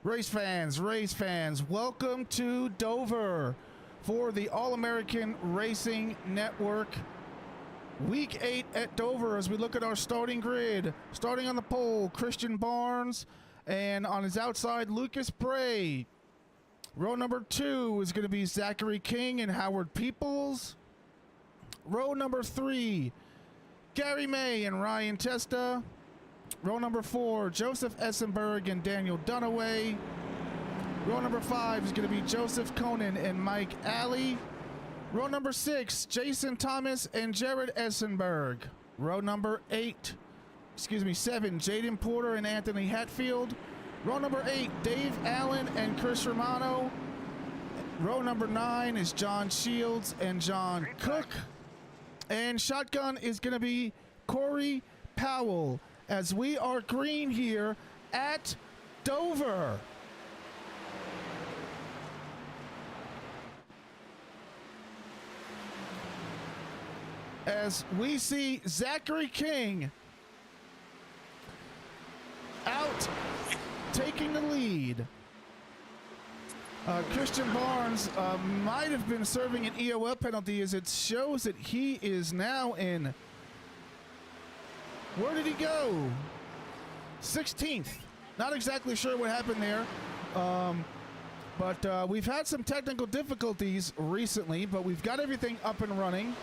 Race fans, welcome to Dover for the All-American Racing Network. Week 8 at Dover as we look at our starting grid. Starting on the pole, Christian Barnes, and on his outside, Lucas Bray. Row number 2 is going to be Zachary King and Howard Peoples. Row number 3, Gary May and Ryan Testa. Row number 4, Joseph Essenberg and Daniel Dunaway. Row number 5 is going to be Joseph Conan and Mike Alley. Row number 6, Jason Thomas and Jared Essenberg. Row number 7, Jaden Porter and Anthony Hatfield. Row number 8, Dave Allen and Chris Romano. Row number 9 is John Shields and John Cook. And shotgun is going to be Corey Powell, as we are green here at Dover. As we see Zachary King out taking the lead. Christian Barnes might have been serving an EOL penalty, as it shows that he is now in, where did he go? 16th. Not exactly sure what happened there. But we've had some technical difficulties recently, but we've got everything up and running.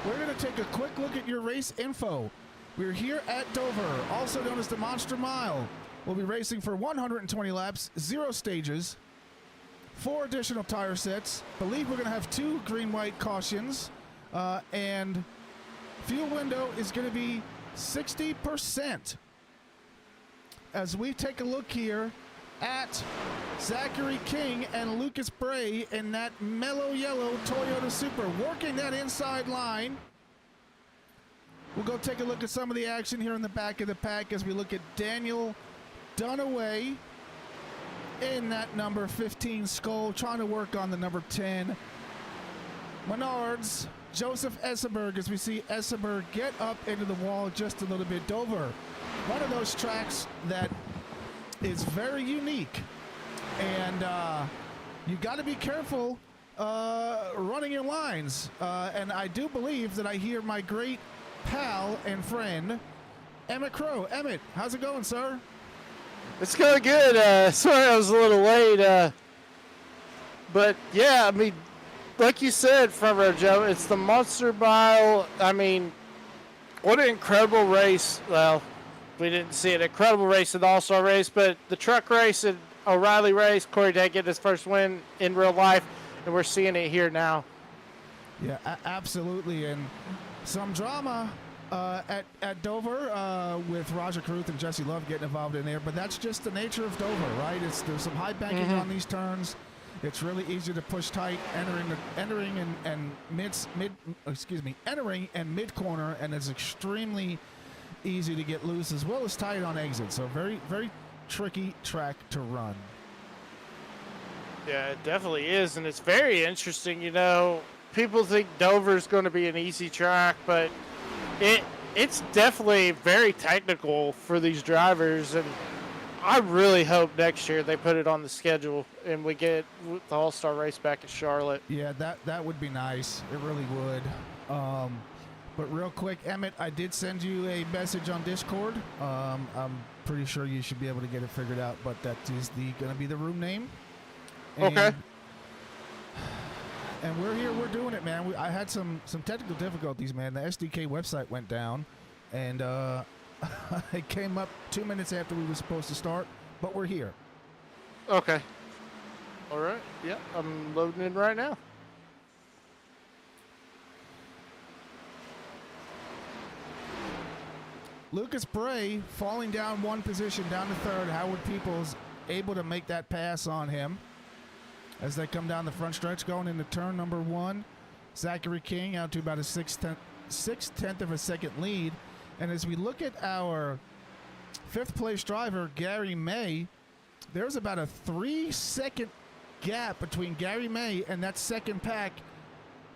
We're going to take a quick look at your race info. We're here at Dover, also known as the Monster Mile. We'll be racing for 120 laps, 0 stages, 4 additional tire sets. Believe we're going to have 2 green-white cautions, and fuel window is going to be 60%. As we take a look here at Zachary King and Lucas Bray in that mellow yellow Toyota Supra, working that inside line. We'll go take a look at some of the action here in the back of the pack as we look at Daniel Dunaway in that number 15 Skull, trying to work on the number 10 Menards. Joseph Essenberg, as we see Essenberg get up into the wall just a little bit. Dover, one of those tracks that is very unique, and you got to be careful running your lines. And I do believe that I hear my great pal and friend, Emmett Crow. Emmett, how's it going, sir? It's going good. Sorry I was a little late. But yeah, I mean, like you said, Front Joe, it's the Monster Mile. I mean, what an incredible race. Well, we didn't see an incredible race in the All-Star race, but the truck race and O'Reilly race, Corey did get his first win in real life, and we're seeing it here now. Yeah, absolutely. And some drama at Dover with Roger Caruth and Jesse Love getting involved in there, but that's just the nature of Dover, right? There's some high banking on these turns. It's really easy to push tight, entering and mid corner, and it's extremely easy to get loose, as well as tight on exit. So very, very tricky track to run. Yeah, it definitely is, and it's very interesting. You know, people think Dover's going to be an easy track, but it's definitely very technical for these drivers, and I really hope next year they put it on the schedule and we get the All-Star race back in Charlotte. Yeah, that would be nice. It really would. But real quick, Emmett, I did send you a message on Discord. I'm pretty sure you should be able to get it figured out, but that is going to be the room name. And, okay. And we're here. We're doing it, man. I had some technical difficulties, man. The SDK website went down, and it came up 2 minutes after we were supposed to start, but we're here. Okay. All right. Yeah, I'm loading in right now. Lucas Bray falling down one position, down to third. Howard Peoples able to make that pass on him as they come down the front stretch, going into turn number 1. Zachary King out to about a six-tenth of a second lead. And as we look at our 5th place driver, Gary May, there's about a 3-second gap between Gary May and that second pack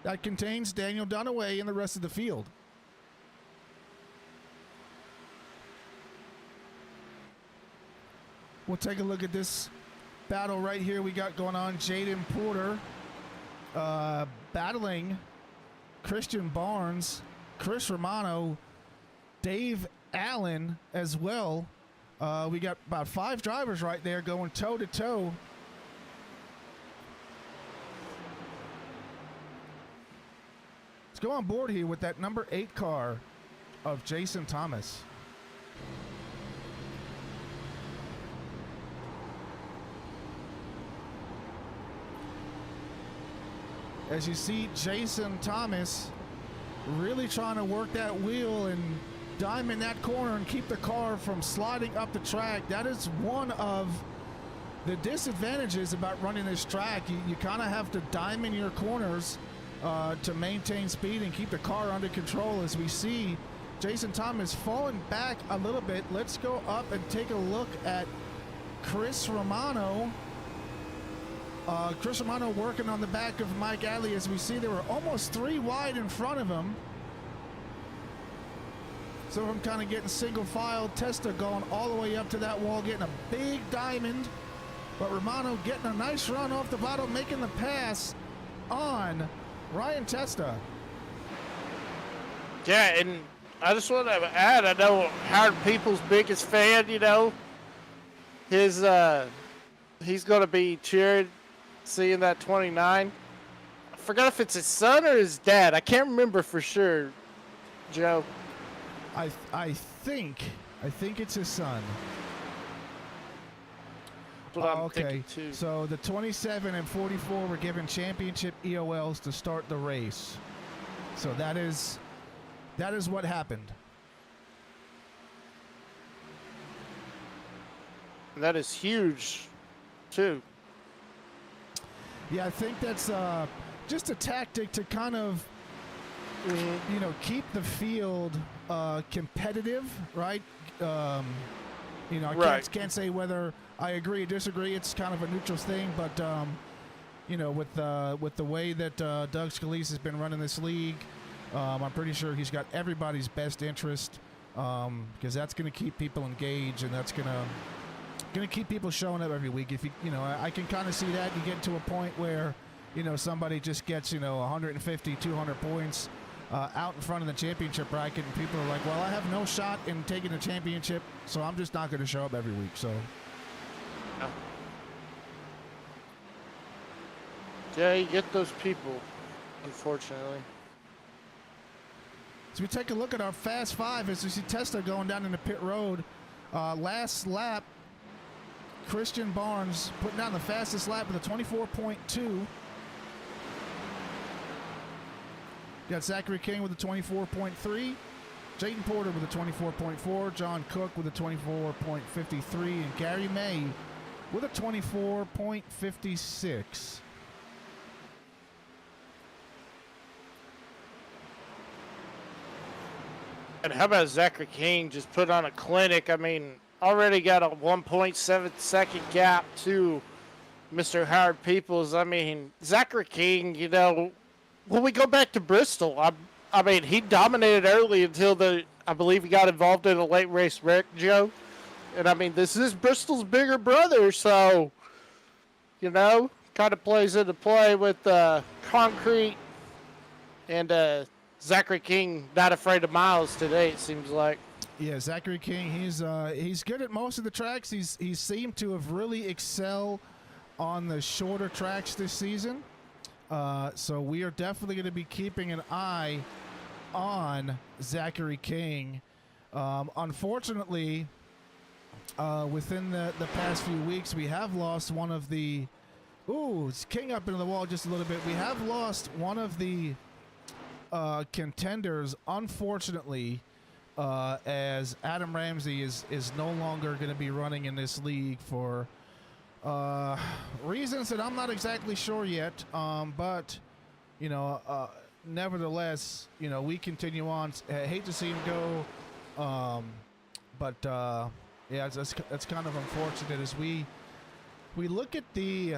that contains Daniel Dunaway and the rest of the field. We'll take a look at this battle right here we got going on. Jaden Porter battling Christian Barnes, Chris Romano, Dave Allen as well. We got about 5 drivers right there going toe to toe. Let's go on board here with that number 8 car of Jason Thomas. As you see, Jason Thomas really trying to work that wheel and diamond that corner and keep the car from sliding up the track. That is one of the disadvantages about running this track. You kind of have to diamond your corners to maintain speed and keep the car under control. As we see Jason Thomas falling back a little bit. Let's go up and take a look at Chris Romano. Chris Romano working on the back of Mike Adley. As we see, they were almost 3 wide in front of him. So I'm kind of getting single file. Testa going all the way up to that wall, getting a big diamond. But Romano getting a nice run off the bottom, making the pass on Ryan Testa. Yeah, and I just want to add, I know Howard People's biggest fan, you know. He's going to be cheering, seeing that 29. I forgot if it's his son or his dad. I can't remember for sure, Joe. I think it's his son. That's what I'm thinking too. So the 27 and 44 were given championship EOLs to start the race. So that is what happened. And that is huge, too. Yeah, I think that's just a tactic to kind of, you know, keep the field competitive, right? You know, I can't say whether I agree or disagree. It's kind of a neutral thing, but you know, with the way that Doug Scalise has been running this league, I'm pretty sure he's got everybody's best interest, because that's going to keep people engaged, and that's going to keep people showing up every week. If you know, I can kind of see that you get to a point where, you know, somebody just gets, you know, 150, 200 points out in front of the championship bracket, and people are like, well, I have no shot in taking the championship, so I'm just not going to show up every week. So yeah, you get those people, unfortunately. So we take a look at our Fast Five as we see Testa going down into pit road. Last lap, Christian Barnes putting down the fastest lap with a 24.2. Got Zachary King with a 24.3. Jayden Porter with a 24.4. John Cook with a 24.53. And Gary May with a 24.56. And how about Zachary King just put on a clinic? I mean, already got a 1.7 second gap to Mr. Howard Peoples. I mean, Zachary King, you know, when we go back to Bristol, I mean, he dominated early until I believe he got involved in a late race wreck, Joe. And I mean, this is Bristol's bigger brother, so, you know, kind of plays into play with concrete and Zachary King not afraid of miles today, it seems like. Yeah, Zachary King, he's good at most of the tracks. He seemed to have really excelled on the shorter tracks this season. So we are definitely going to be keeping an eye on Zachary King. Unfortunately, within the past few weeks, we have lost one of the... Ooh, it's King up into the wall just a little bit. We have lost one of the contenders, unfortunately, as Adam Ramsey is no longer going to be running in this league for reasons that I'm not exactly sure yet. But, you know, nevertheless, you know, we continue on. I hate to see him go, but yeah, that's kind of unfortunate as we look at the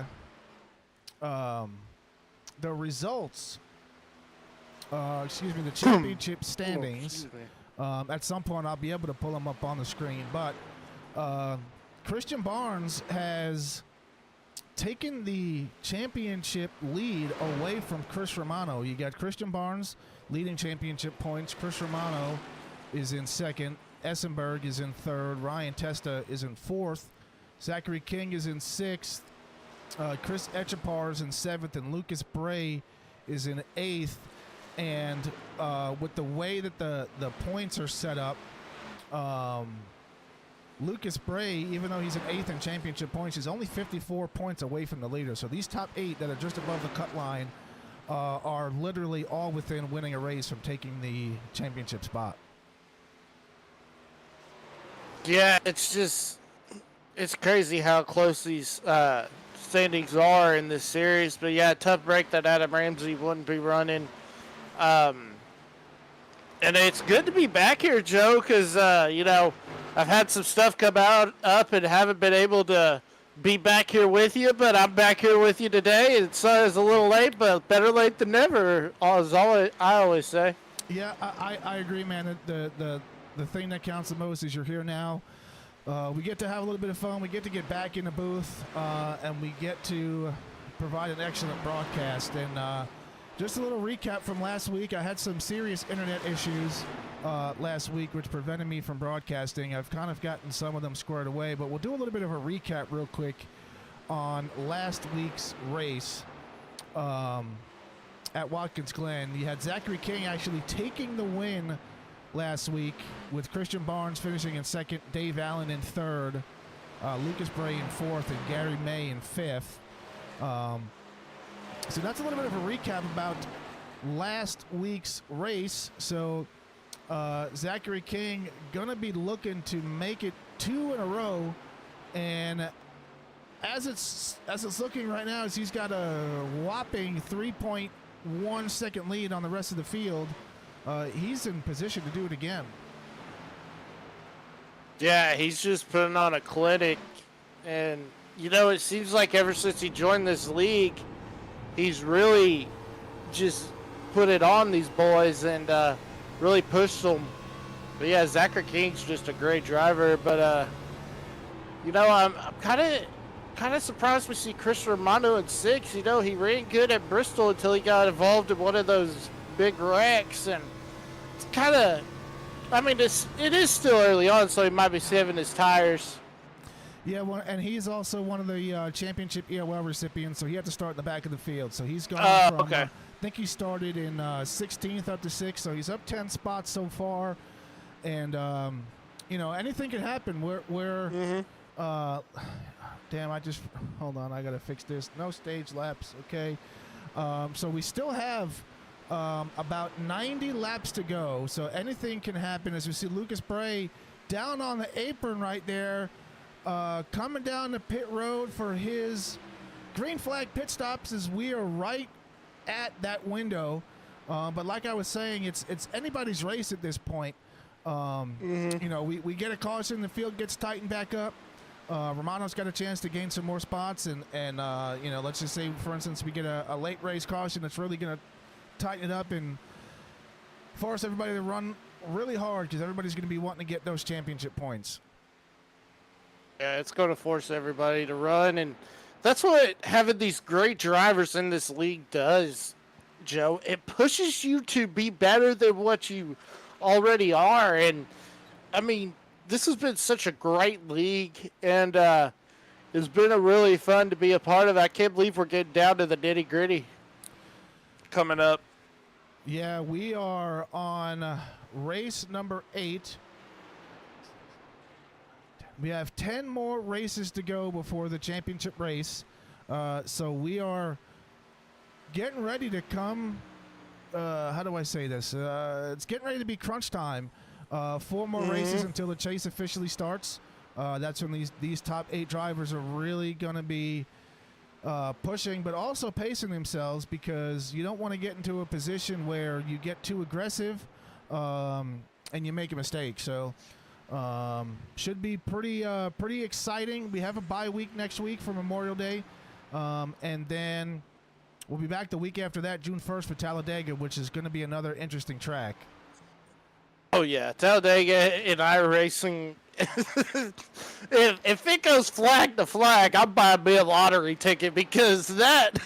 results. The championship standings. At some point, I'll be able to pull them up on the screen. But Christian Barnes has taking the championship lead away from Chris Romano. You got Christian Barnes leading championship points. Chris Romano is in second. Essenberg is in third. Ryan Testa is in fourth. Zachary King is in sixth. Chris Echapar is in seventh, and Lucas Bray is in eighth. And with the way that the points are set up, Lucas Bray, even though he's in eighth in championship points, is only 54 points away from the leader. So these top 8 that are just above the cut line are literally all within winning a race from taking the championship spot. Yeah, it's crazy how close these standings are in this series. But yeah, tough break that Adam Ramsey wouldn't be running. And it's good to be back here, Joe, because, I've had some stuff come up and haven't been able to be back here with you, but I'm back here with you today. It's a little late, but better late than never, as I always say. Yeah, I agree, man. The thing that counts the most is you're here now. We get to have a little bit of fun. We get to get back in the booth, and we get to provide an excellent broadcast. And just a little recap from last week. I had some serious internet issues last week, which prevented me from broadcasting. I've kind of gotten some of them squared away, but we'll do a little bit of a recap real quick on last week's race at Watkins Glen. You had Zachary King actually taking the win last week, with Christian Barnes finishing in second, Dave Allen in third, Lucas Bray in fourth, and Gary May in fifth. So that's a little bit of a recap about last week's race. So Zachary King gonna be looking to make it 2 in a row, and as it's looking right now, is he's got a whopping 3.1 second lead on the rest of the field. He's in position to do it again. Yeah, he's just putting on a clinic, and it seems like ever since he joined this league, he's really just put it on these boys and really pushed them. But yeah, Zachary King's just a great driver. But I'm kind of surprised we see Chris Romano in 6th. He ran good at Bristol until he got involved in one of those big wrecks, and it's kind of, it is still early on, so he might be saving his tires. Yeah, and he's also one of the championship EOL recipients, so he had to start in the back of the field. So he's gone from, okay. I think he started in 16th up to 6th, so he's up 10 spots so far. And, anything can happen. Damn, hold on, I got to fix this. No stage laps, okay. So we still have about 90 laps to go, so anything can happen. As we see Lucas Bray down on the apron right there, coming down the pit road for his green flag pit stops, as we are right at that window. But like I was saying, it's anybody's race at this point. We get a caution, the field gets tightened back up. Romano's got a chance to gain some more spots, and let's just say, for instance, we get a late race caution that's really going to tighten it up and force everybody to run really hard, because everybody's going to be wanting to get those championship points. Yeah, it's going to force everybody to run, and that's what having these great drivers in this league does, Joe. It pushes you to be better than what you already are, and this has been such a great league, and it's been a really fun to be a part of. I can't believe we're getting down to the nitty-gritty coming up. Yeah, we are on race number 8. We have 10 more races to go before the championship race. So we are getting ready to come. How do I say this? It's getting ready to be crunch time. 4 more races until the chase officially starts. That's when these top 8 drivers are really going to be pushing, but also pacing themselves, because you don't want to get into a position where you get too aggressive and you make a mistake. So should be pretty exciting. We have a bye week next week for Memorial Day, and then we'll be back the week after that, June 1st, for Talladega, which is going to be another interesting track. Oh yeah, Talladega in iRacing if it goes flag to flag, I'm buying me a lottery ticket because that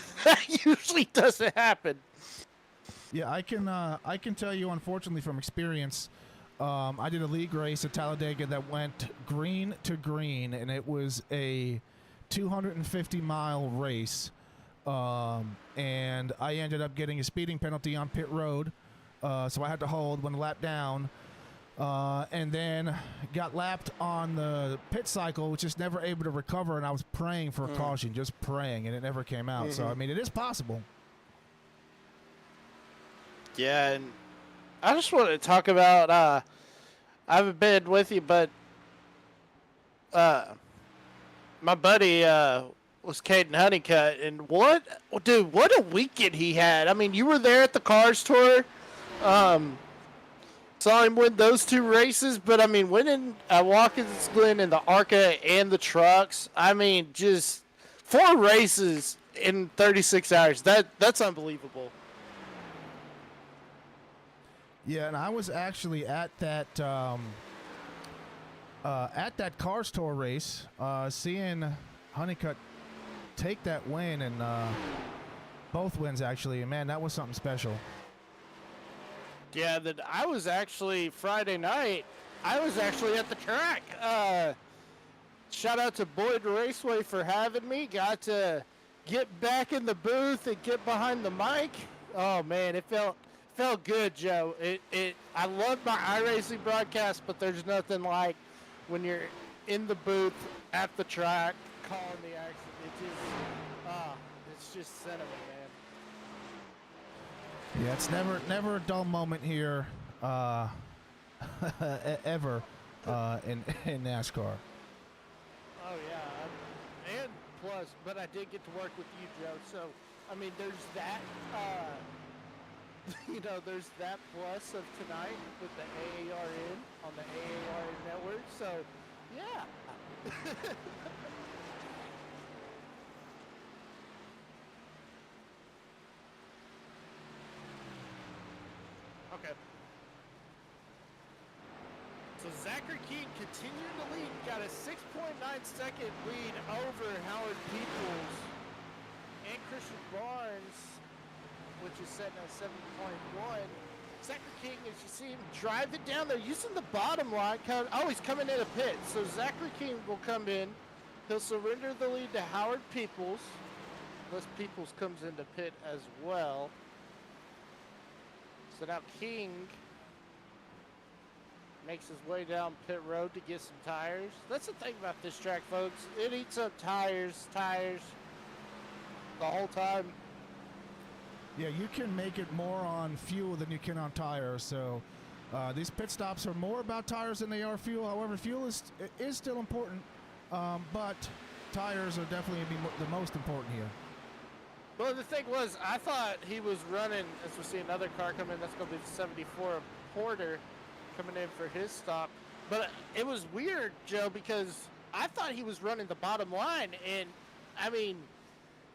usually doesn't happen. Yeah, I can tell you, unfortunately, from experience, I did a league race at Talladega that went green to green, and it was a 250-mile race. And I ended up getting a speeding penalty on pit road, so I had to hold one lap down, and then got lapped on the pit cycle, which is never able to recover, and I was praying for a caution, just praying, and it never came out. So, I mean, it is possible. Yeah, and I just want to talk about, I haven't been with you, but my buddy was Caden Honeycutt, and what a weekend he had. I mean, you were there at the Cars Tour. Saw him win those 2 races, but I mean, winning at Watkins Glen in the ARCA and the trucks, I mean, just 4 races in 36 hours. That's unbelievable. Yeah, and I was actually at that Cars Tour race, seeing Honeycutt take that win, and both wins actually, and man, that was something special. Yeah, that I was actually Friday night. I was actually at the track. Shout out to Boyd Raceway for having me. Got to get back in the booth and get behind the mic. Oh man, it felt good, Joe. I love my iRacing broadcast, but there's nothing like when you're in the booth at the track calling the action. It's just sentiment, man. Yeah, it's never a dull moment here, ever, in NASCAR. Oh yeah, and plus, but I did get to work with you, Joe. So I mean, there's that. There's that plus of tonight with the AARN on the AARN network. So, yeah. Okay. So Zachary King continued to lead, got a 6.9-second lead over Howard Peoples and Christian Barnes, which is setting at 7.1. Zachary King, as you see him drive it down there, using the bottom line. He's coming in a pit. So Zachary King will come in. He'll surrender the lead to Howard Peoples. Unless Peoples comes into pit as well. So now King makes his way down pit road to get some tires. That's the thing about this track, folks. It eats up tires the whole time. Yeah, you can make it more on fuel than you can on tires. So these pit stops are more about tires than they are fuel. However, fuel is still important, but tires are definitely the most important here. Well, the thing was, I thought he was running, as we see another car come in, that's going to be the 74 of Porter coming in for his stop. But it was weird, Joe, because I thought he was running the bottom line. And, I mean,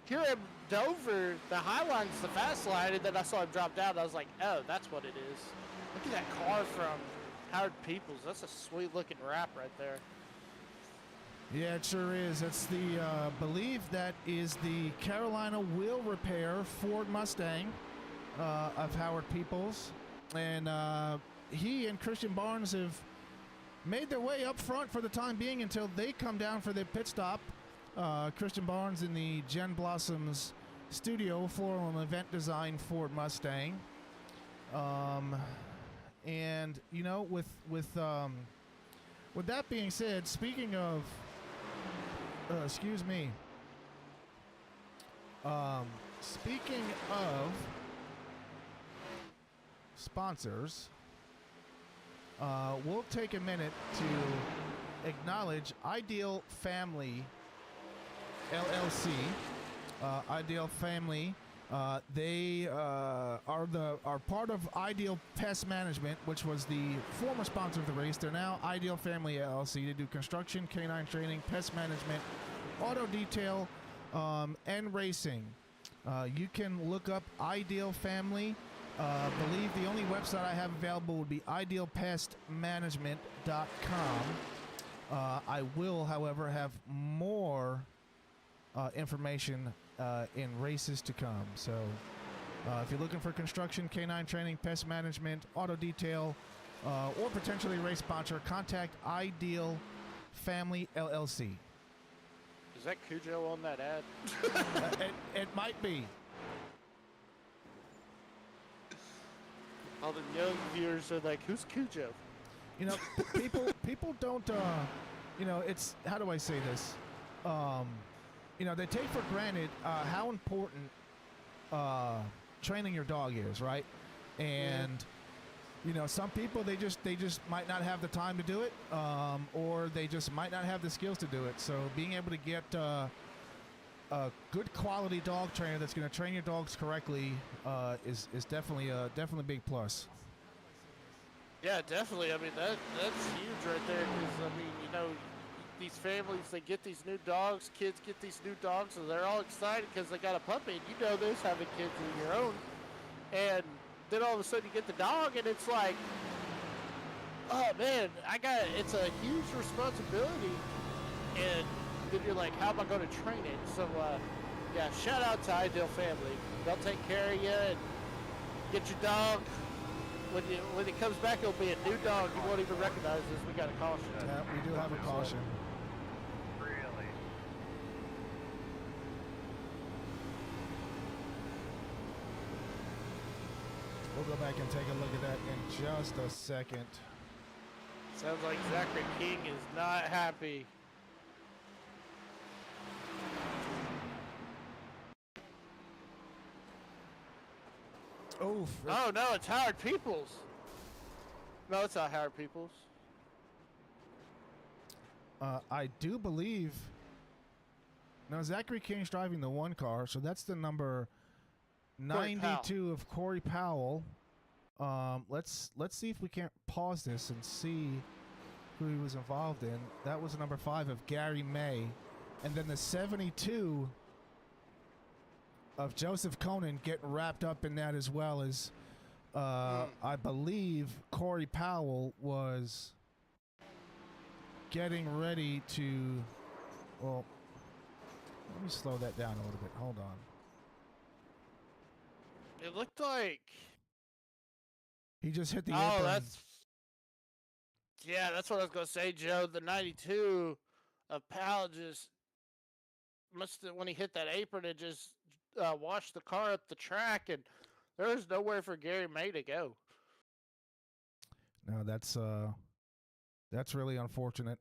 here at Dover, the high line's the fast line, and then I saw him drop down. I was like, oh, that's what it is. Look at that car from Howard Peoples. That's a sweet-looking wrap right there. Yeah, it sure is. That's the, believe that is the Carolina Wheel Repair Ford Mustang of Howard Peoples. And he and Christian Barnes have made their way up front for the time being until they come down for their pit stop. Christian Barnes in the Jen Blossom's studio floral event design Ford Mustang. And, you know, with that being said, speaking of speaking of sponsors, we'll take a minute to acknowledge Ideal Family LLC. Ideal Family, they are part of Ideal Pest Management, which was the former sponsor of the race. They're now Ideal Family LLC. They do construction, canine training, pest management, auto detail, and racing. You can look up Ideal Family. Believe the only website I have available would be idealpestmanagement.com. I will, however, have more information in races to come. So if you're looking for construction, canine training, pest management, auto detail, or potentially race sponsor, contact Ideal Family LLC. Is that Cujo on that ad? It might be. All the young viewers are like, who's Cujo? You know, people don't, you know, it's, how do I say this? You know, they take for granted how important training your dog is, right? And you know, some people they just might not have the time to do it, or they just might not have the skills to do it. So being able to get a good quality dog trainer that's going to train your dogs correctly is definitely a big plus. Yeah, definitely. I mean, that's huge right there. Because I mean, you know, these families, they get these new dogs, kids get these new dogs, and they're all excited because they got a puppy. And you know this, having kids of your own, and then all of a sudden you get the dog, and it's like, oh man, it's a huge responsibility. And then you're like, how am I going to train it? So, yeah, shout out to Ideal Family. They'll take care of you and get your dog. When it comes back, it'll be a new dog. You won't even recognize this. We got a caution. Yeah, we do have a caution. Really? We'll go back and take a look at that in just a second. Sounds like Zachary King is not happy. Oof. Oh no, it's Howard Peoples. No, it's not Howard Peoples. I do believe. No, Zachary King's driving the one car, so that's the number 92 of Corey Powell. Let's see if we can't pause this and see who he was involved in. That was number 5 of Gary May, and then the 72 of Joseph Conan getting wrapped up in that, as well as I believe Corey Powell was getting ready to, well, let me slow that down a little bit. Hold on. It looked like He just hit the oh, apron. that's what I was gonna say, Joe. The 92 of Powell just must have, when he hit that apron, it just washed the car up the track, and there was nowhere for Gary May to go. No, that's really unfortunate.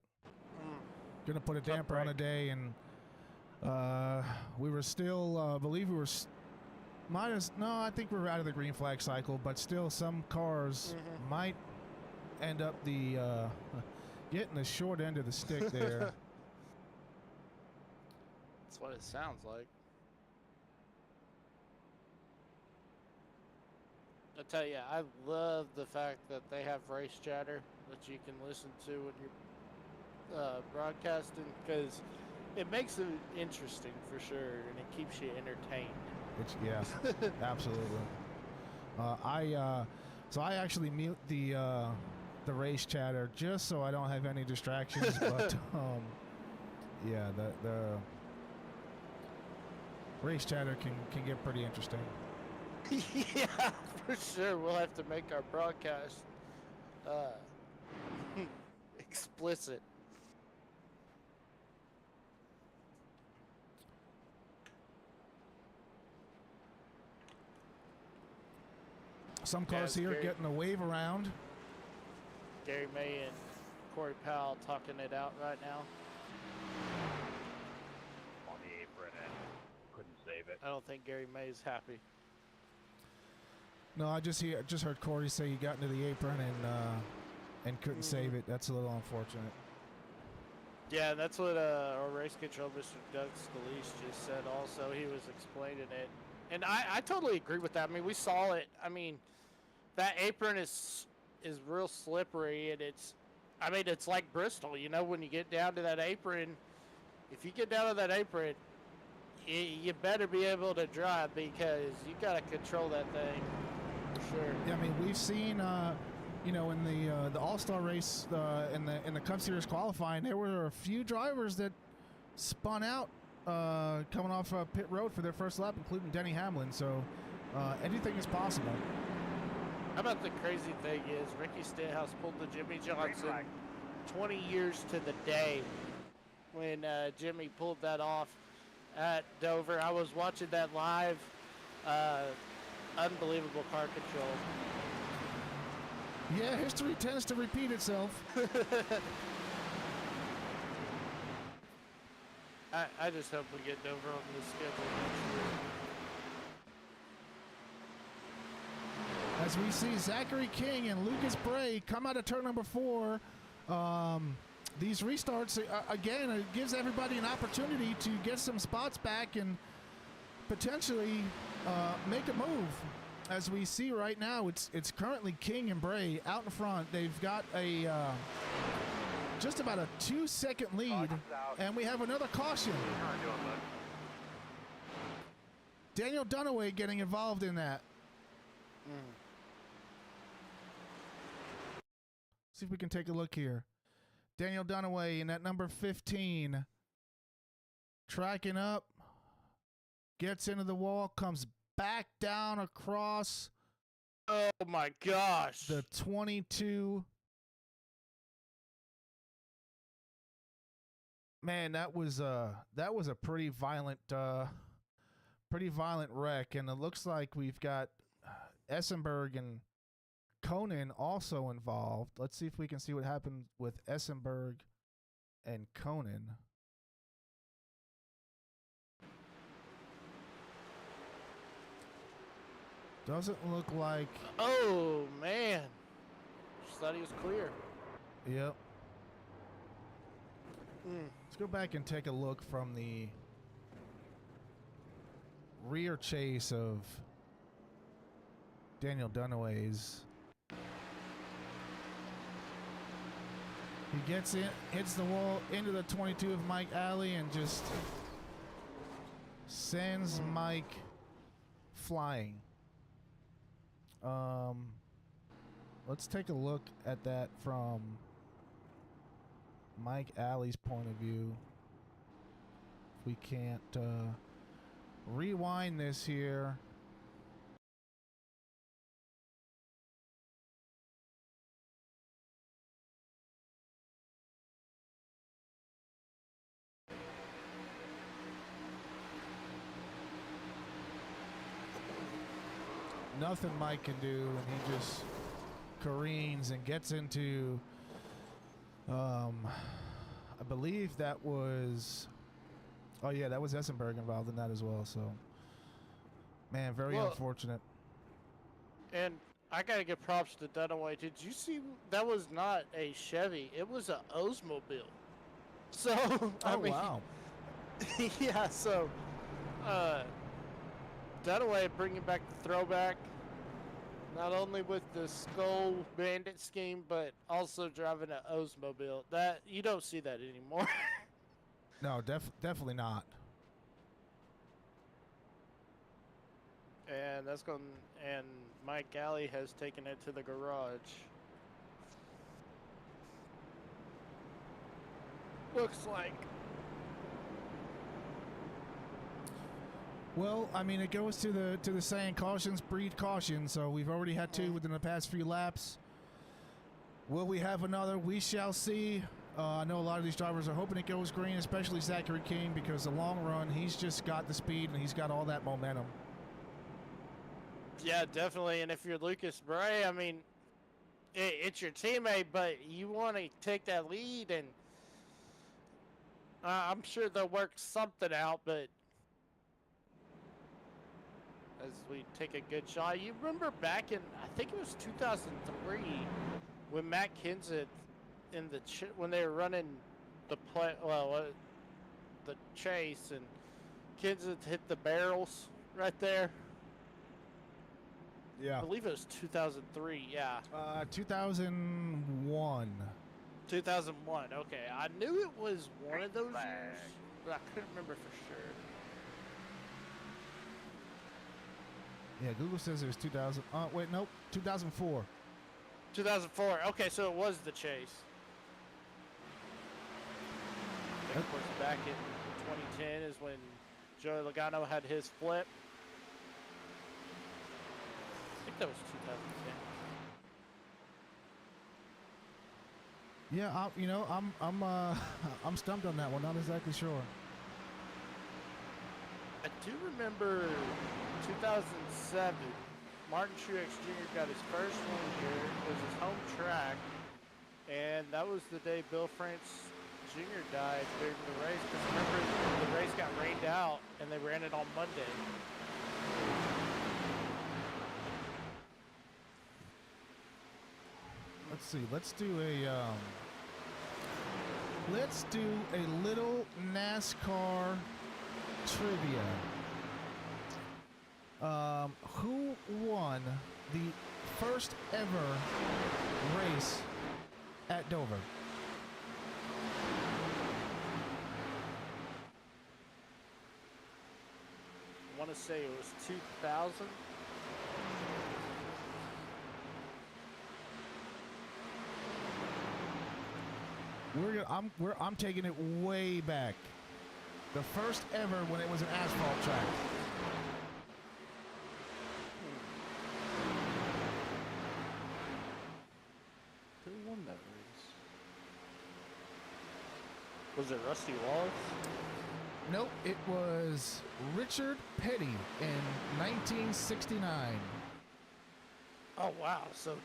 Gonna put a damper on a day, and we were still, I believe we were I think we were out of the green flag cycle, but still some cars might end up getting the short end of the stick there. That's what it sounds like. I tell you, I love the fact that they have race chatter that you can listen to when you're broadcasting, because it makes it interesting for sure, and it keeps you entertained. Yeah, absolutely. So I actually mute the race chatter just so I don't have any distractions. But yeah, the race chatter can get pretty interesting. Yeah, for sure. We'll have to make our broadcast explicit. Some cars here getting a wave around. Gary May and Corey Powell talking it out right now. On the apron and couldn't save it. I don't think Gary May's happy. No, I just heard Corey say he got into the apron and couldn't save it. That's a little unfortunate. Yeah, that's what our race control, Mr. Doug Scalise, just said also. He was explaining it. And I totally agree with that. I mean, we saw it. I mean, that apron is real slippery, and it's like Bristol. You know, when you get down to that apron, if you get down to that apron, you better be able to drive, because you got to control that thing for sure. Yeah, I mean, we've seen, you know, in the All-Star race in the Cup Series qualifying, there were a few drivers that spun out coming off pit road for their first lap, including Denny Hamlin. So anything is possible. How about the crazy thing is Ricky Stenhouse pulled the Jimmy Johnson 20 years to the day when Jimmy pulled that off at Dover. I was watching that live. Unbelievable car control. Yeah, history tends to repeat itself. I just hope we get Dover on the schedule next year. As we see Zachary King and Lucas Bray come out of turn number 4. These restarts, again, it gives everybody an opportunity to get some spots back and potentially make a move. As we see right now, it's currently King and Bray out in front. They've got a just about a 2-second lead, and we have another caution. Daniel Dunaway getting involved in that. See if we can take a look here. Daniel Dunaway in that number 15. Tracking up. Gets into the wall. Comes back down across. Oh my gosh. The 22. Man, that was a pretty violent wreck, and it looks like we've got Essenberg and Conan also involved. Let's see if we can see what happened with Essenberg and Conan. Doesn't look like... Oh, man. Just thought he was clear. Yep. Let's go back and take a look from the rear chase of Daniel Dunaway's. He gets in, hits the wall into the 22 of Mike Alley and just sends Mike flying. Let's take a look at that from Mike Alley's point of view. If we can't rewind this here. Nothing Mike can do, and he just careens and gets into, I believe that was, oh yeah, that was Essenberg involved in that as well. So, man, very unfortunate. And I gotta give props to Dunaway. Did you see that was not a Chevy? It was a Oldsmobile. So I mean, wow. Yeah. So Dunaway bringing back the throwback, not only with the Skull Bandit scheme, but also driving an Oldsmobile. That you don't see that anymore. No, definitely not. And that's going. And Mike Alley has taken it to the garage. Looks like. Well, I mean, it goes to the saying, cautions breed caution. So we've already had 2 within the past few laps. Will we have another? We shall see. I know a lot of these drivers are hoping it goes green, especially Zachary King, because the long run, he's just got the speed and he's got all that momentum. Yeah, definitely. And if you're Lucas Bray, I mean, it's your teammate, but you want to take that lead, and I'm sure they'll work something out, but as we take a good shot, you remember back in, I think it was 2003, when Matt Kenseth in the when they were running the the chase, and Kenseth hit the barrels right there. Yeah. I believe it was 2003, yeah. 2001. 2001, okay. I knew it was one of those years, but I couldn't remember for sure. Yeah, Google says it was 2000. Wait, nope, 2004. 2004. Okay, so it was the chase. I think, of course, back in 2010 is when Joey Logano had his flip. I think that was 2010. Yeah, I'm stumped on that one. Not exactly sure. I do remember 2007. Martin Truex Jr. got his first win here. It was his home track, and that was the day Bill France Jr. died during the race. Because remember, the race got rained out, and they ran it on Monday. Let's see. Let's do a little NASCAR trivia. Who won the first ever race at Dover? I want to say it was 2000. I'm taking it way back. The first ever when it was an asphalt track. Who won that race? Was it Rusty Wallace? Nope, it was Richard Petty in 1969. Oh wow! So,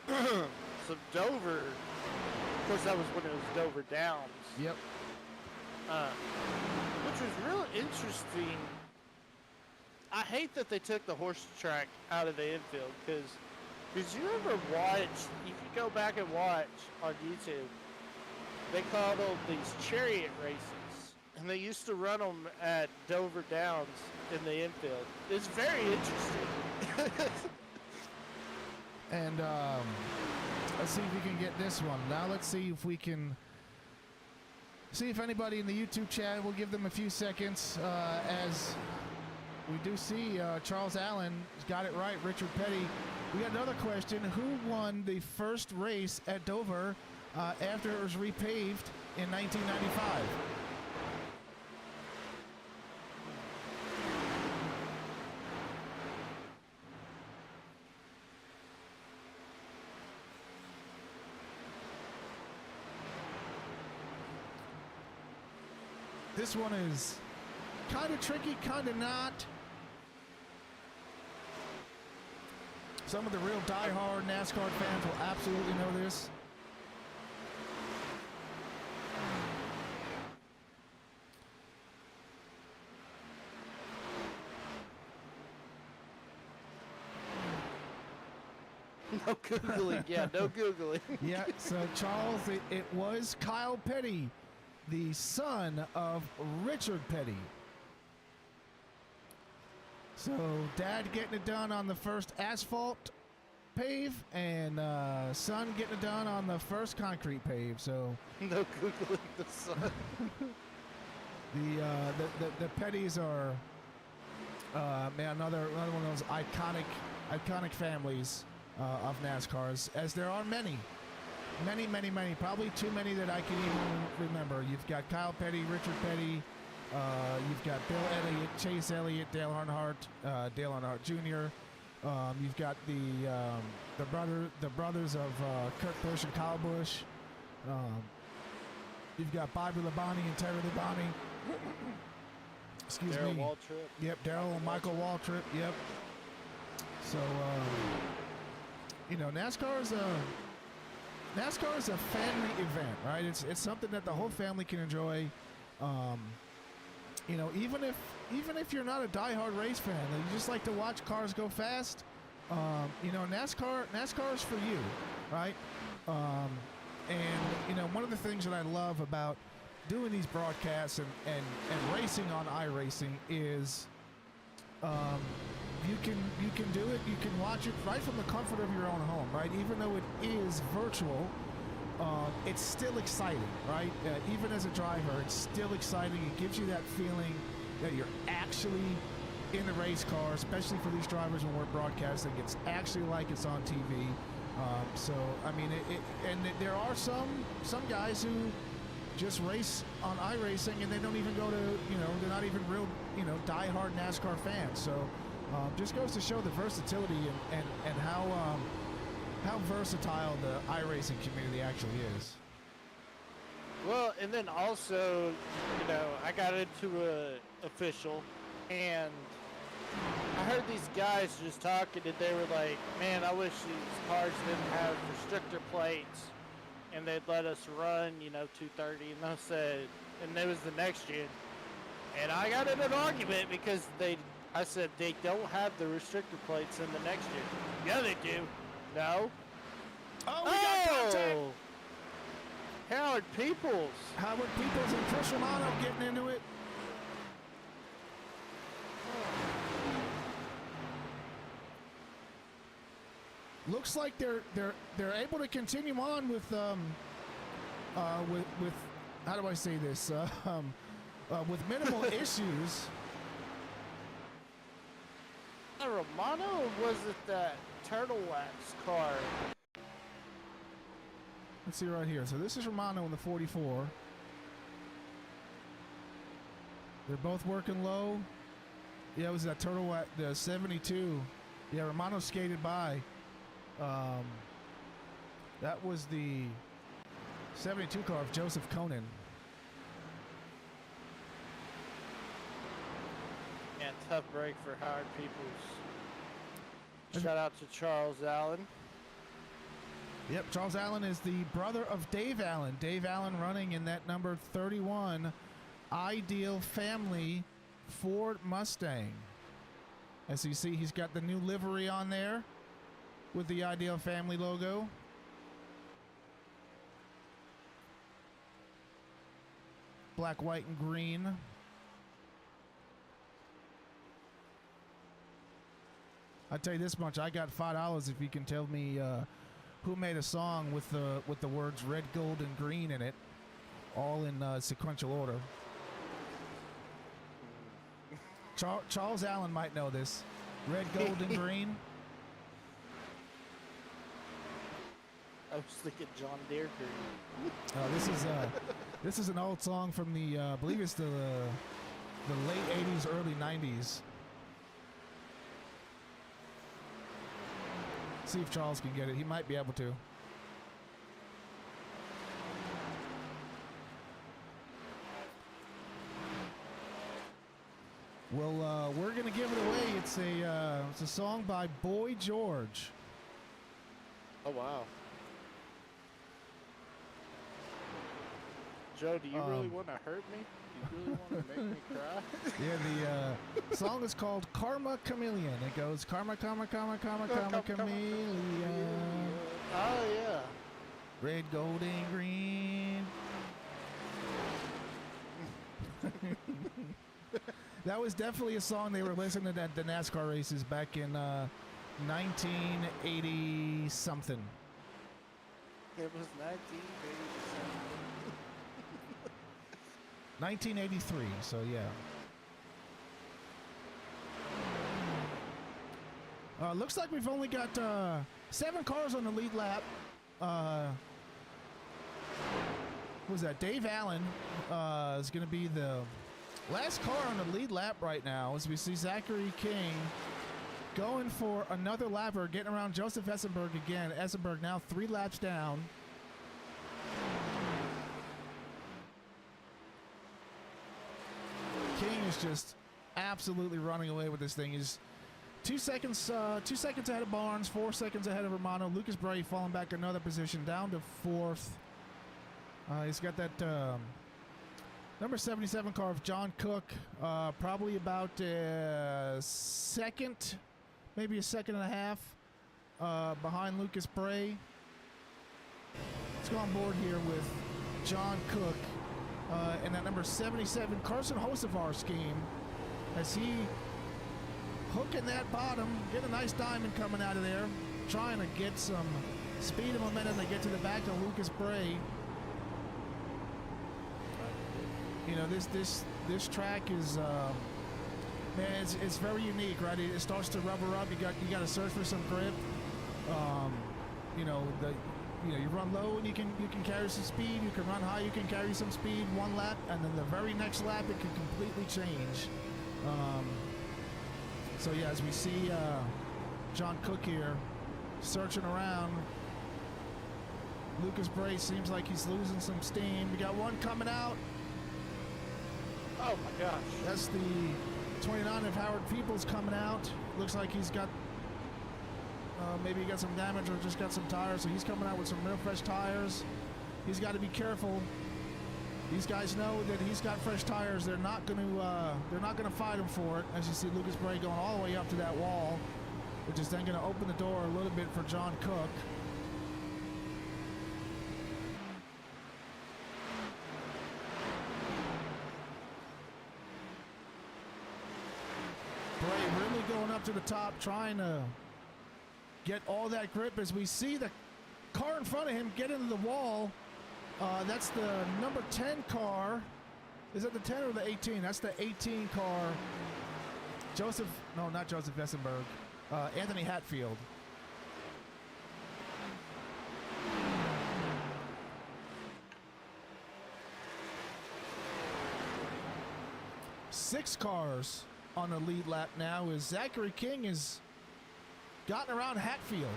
so Dover. Of course, that was when it was Dover Downs. Yep. Which was real interesting. I hate that they took the horse track out of the infield because you ever watch? You could go back and watch on YouTube. They called them these chariot races, and they used to run them at Dover Downs in the infield. It's very interesting. And let's see if we can get this one. Now let's see if we can see if anybody in the YouTube chat will give them a few seconds as we do see Charles Allen got it right. Richard Petty. We got another question. Who won the first race at Dover after it was repaved in 1995? This one is kind of tricky, kind of not. Some of the real die-hard NASCAR fans will absolutely know this. No Googling. Yeah, no Googling. Yeah, so Charles, it was Kyle Petty, the son of Richard Petty. So dad getting it done on the first asphalt pave and son getting it done on the first concrete pave. So No Googling the son. the Pettys are man, another one of those iconic families of NASCARs, as there are many, probably too many that I can even remember. You've got Kyle Petty, Richard Petty, you've got Bill Elliott, Chase Elliott, Dale Earnhardt Jr. You've got the brothers of Kurt Busch and Kyle Busch. You've got Bobby Labonte and Terry Labonte. Excuse Darryl me. Waltrip. Yep, Darryl and Michael Waltrip. Yep. So, NASCAR is a family event, right? It's something that the whole family can enjoy. Even if you're not a diehard race fan, and you just like to watch cars go fast, NASCAR is for you, right? And one of the things that I love about doing these broadcasts and racing on iRacing is you can do it. You can watch it right from the comfort of your own home, right? Even though it is virtual, it's still exciting, right? Even as a driver, it's still exciting. It gives you that feeling that you're actually in the race car, especially for these drivers when we're broadcasting. It's actually like it's on TV. So I mean, there are some guys who just race on iRacing and they don't even go to, they're not even real, diehard NASCAR fans. So just goes to show the versatility and how versatile the iRacing community actually is. Well, and then also, I got into a official, and I heard these guys just talking, and they were like, man, I wish these cars didn't have restrictor plates, and they'd let us run, 230, and I said, and it was the next gen, and I got in an argument because I said, they don't have the restrictor plates in the next gen. Yeah, they do. No. Oh, we got contact! Howard Peoples. Howard Peoples and Chris Romano getting into it. Looks like they're able to continue on with how do I say this? With minimal issues. Romano, or was it that Turtle Wax car? Let's see right here. So this is Romano in the 44. They're both working low. Yeah, it was that Turtle Wax, the 72. Yeah, Romano skated by. That was the 72 car of Joseph Conan. And tough break for Howard Peoples. Shout out to Charles Allen. Yep, Charles Allen is the brother of Dave Allen. Dave Allen running in that number 31 Ideal Family Ford Mustang. As you see, he's got the new livery on there with the Ideal Family logo. Black, white, and green. I'll tell you this much, I got $5 if you can tell me who made a song with the words red, gold, and green in it, all in sequential order. Charles Allen might know this. Red, gold, and green. I was thinking John Deere green. This is an old song from the I believe it's the late '80s, early '90s. See if Charles can get it. He might be able to. Well, we're gonna give it away. It's a song by Boy George. Oh wow. Joe, do you really want to hurt me? Do you really want to make me cry? Yeah, the song is called Karma Chameleon. It goes Karma, Karma, Karma, Karma, Karma, Chameleon. Oh, yeah. Red, gold, and green. That was definitely a song they were listening to at the NASCAR races back in 1980 something. It was 1987. 1983, so yeah. Looks like we've only got 7 cars on the lead lap. What was that? Dave Allen is going to be the last car on the lead lap right now, as we see Zachary King going for another lapper, getting around Joseph Essenberg again. Essenberg now 3 laps down. King is just absolutely running away with this thing. He's 2 seconds ahead of Barnes, 4 seconds ahead of Romano. Lucas Bray falling back another position, down to 4th. He's got that number 77 car of John Cook, probably about a second, maybe a second and a half behind Lucas Bray. Let's go on board here with John Cook. And that number 77 Carson Hocevar scheme, as he hooking that bottom, get a nice diamond coming out of there, trying to get some speed and momentum to get to the back of Lucas Bray. You know, this track is man, it's very unique, right? It starts to rubber up. You got to search for some grip. you know, you run low and you can carry some speed. You can run high, you can carry some speed one lap, and then the very next lap it can completely change. So yeah, as we see John Cook here searching around. Lucas Bray seems like he's losing some steam. We got one coming out. Oh my gosh. That's the 29 of Howard Peoples coming out. Looks like he's got, maybe he got some damage or just got some tires. So he's coming out with some real fresh tires. He's got to be careful. These guys know that he's got fresh tires. They're not going to fight him for it. As you see Lucas Bray going all the way up to that wall, which is then going to open the door a little bit for John Cook. Bray really going up to the top, trying to get all that grip as we see the car in front of him get into the wall. That's the number 10 car. Is that the 10 or the 18? That's the 18 car. Not Joseph Vessenberg. Anthony Hatfield. Six cars on the lead lap now as Zachary King has gotten around Hatfield.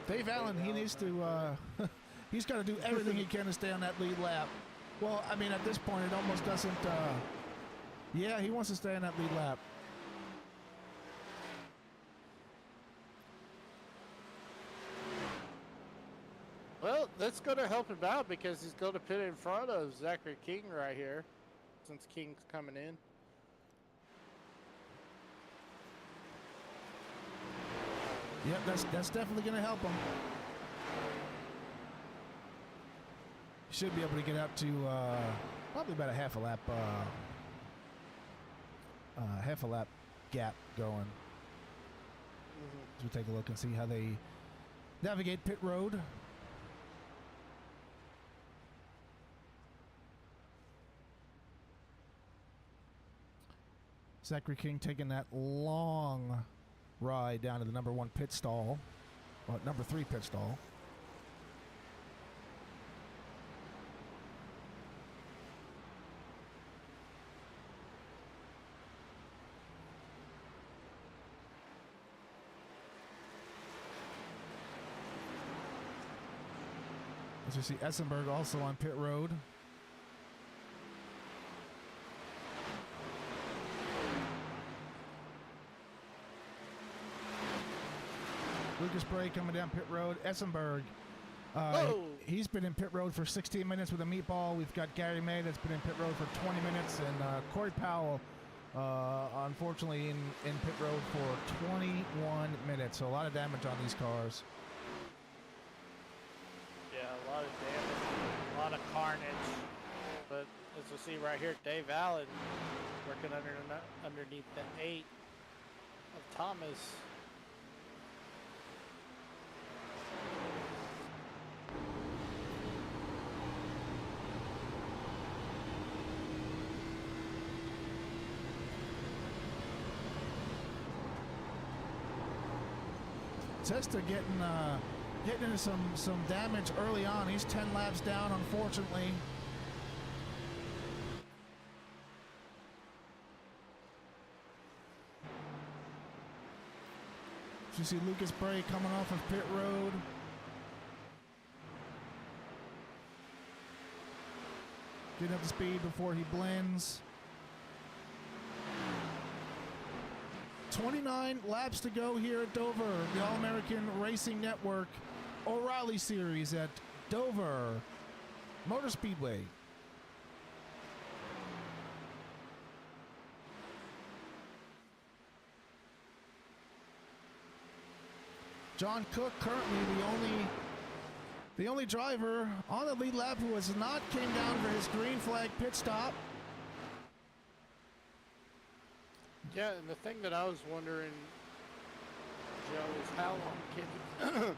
Dave Allen, he needs to, he's got to do everything he can to stay on that lead lap. Well, I mean, at this point, it almost doesn't, yeah, he wants to stay on that lead lap. Well, that's going to help him out because he's going to pit in front of Zachary King right here, since King's coming in. Yep, that's definitely going to help him. Should be able to get up to probably about a half a lap gap going. As we take a look and see how they navigate pit road. Zachary King taking that long ride down to the number 1 pit stall, or number 3 pit stall. As you see Essenberg also on pit road. Lucas Bray coming down pit road. Essenberg, he's been in pit road for 16 minutes with a meatball. We've got Gary May that's been in pit road for 20 minutes, and Corey Powell, unfortunately, in pit road for 21 minutes. So a lot of damage on these cars. Yeah, a lot of damage, a lot of carnage. But as we see right here, Dave Allen working underneath the 8 of Thomas. Testa getting into some damage early on. He's 10 laps down, unfortunately. You see Lucas Bray coming off of pit road. Getting up to speed before he blends. 29 laps to go here at Dover, the All-American Racing Network O'Reilly Series at Dover Motor Speedway. John Cook currently the only driver on the lead lap who has not came down for his green flag pit stop. Yeah, and the thing that I was wondering, Joe, is how long can he...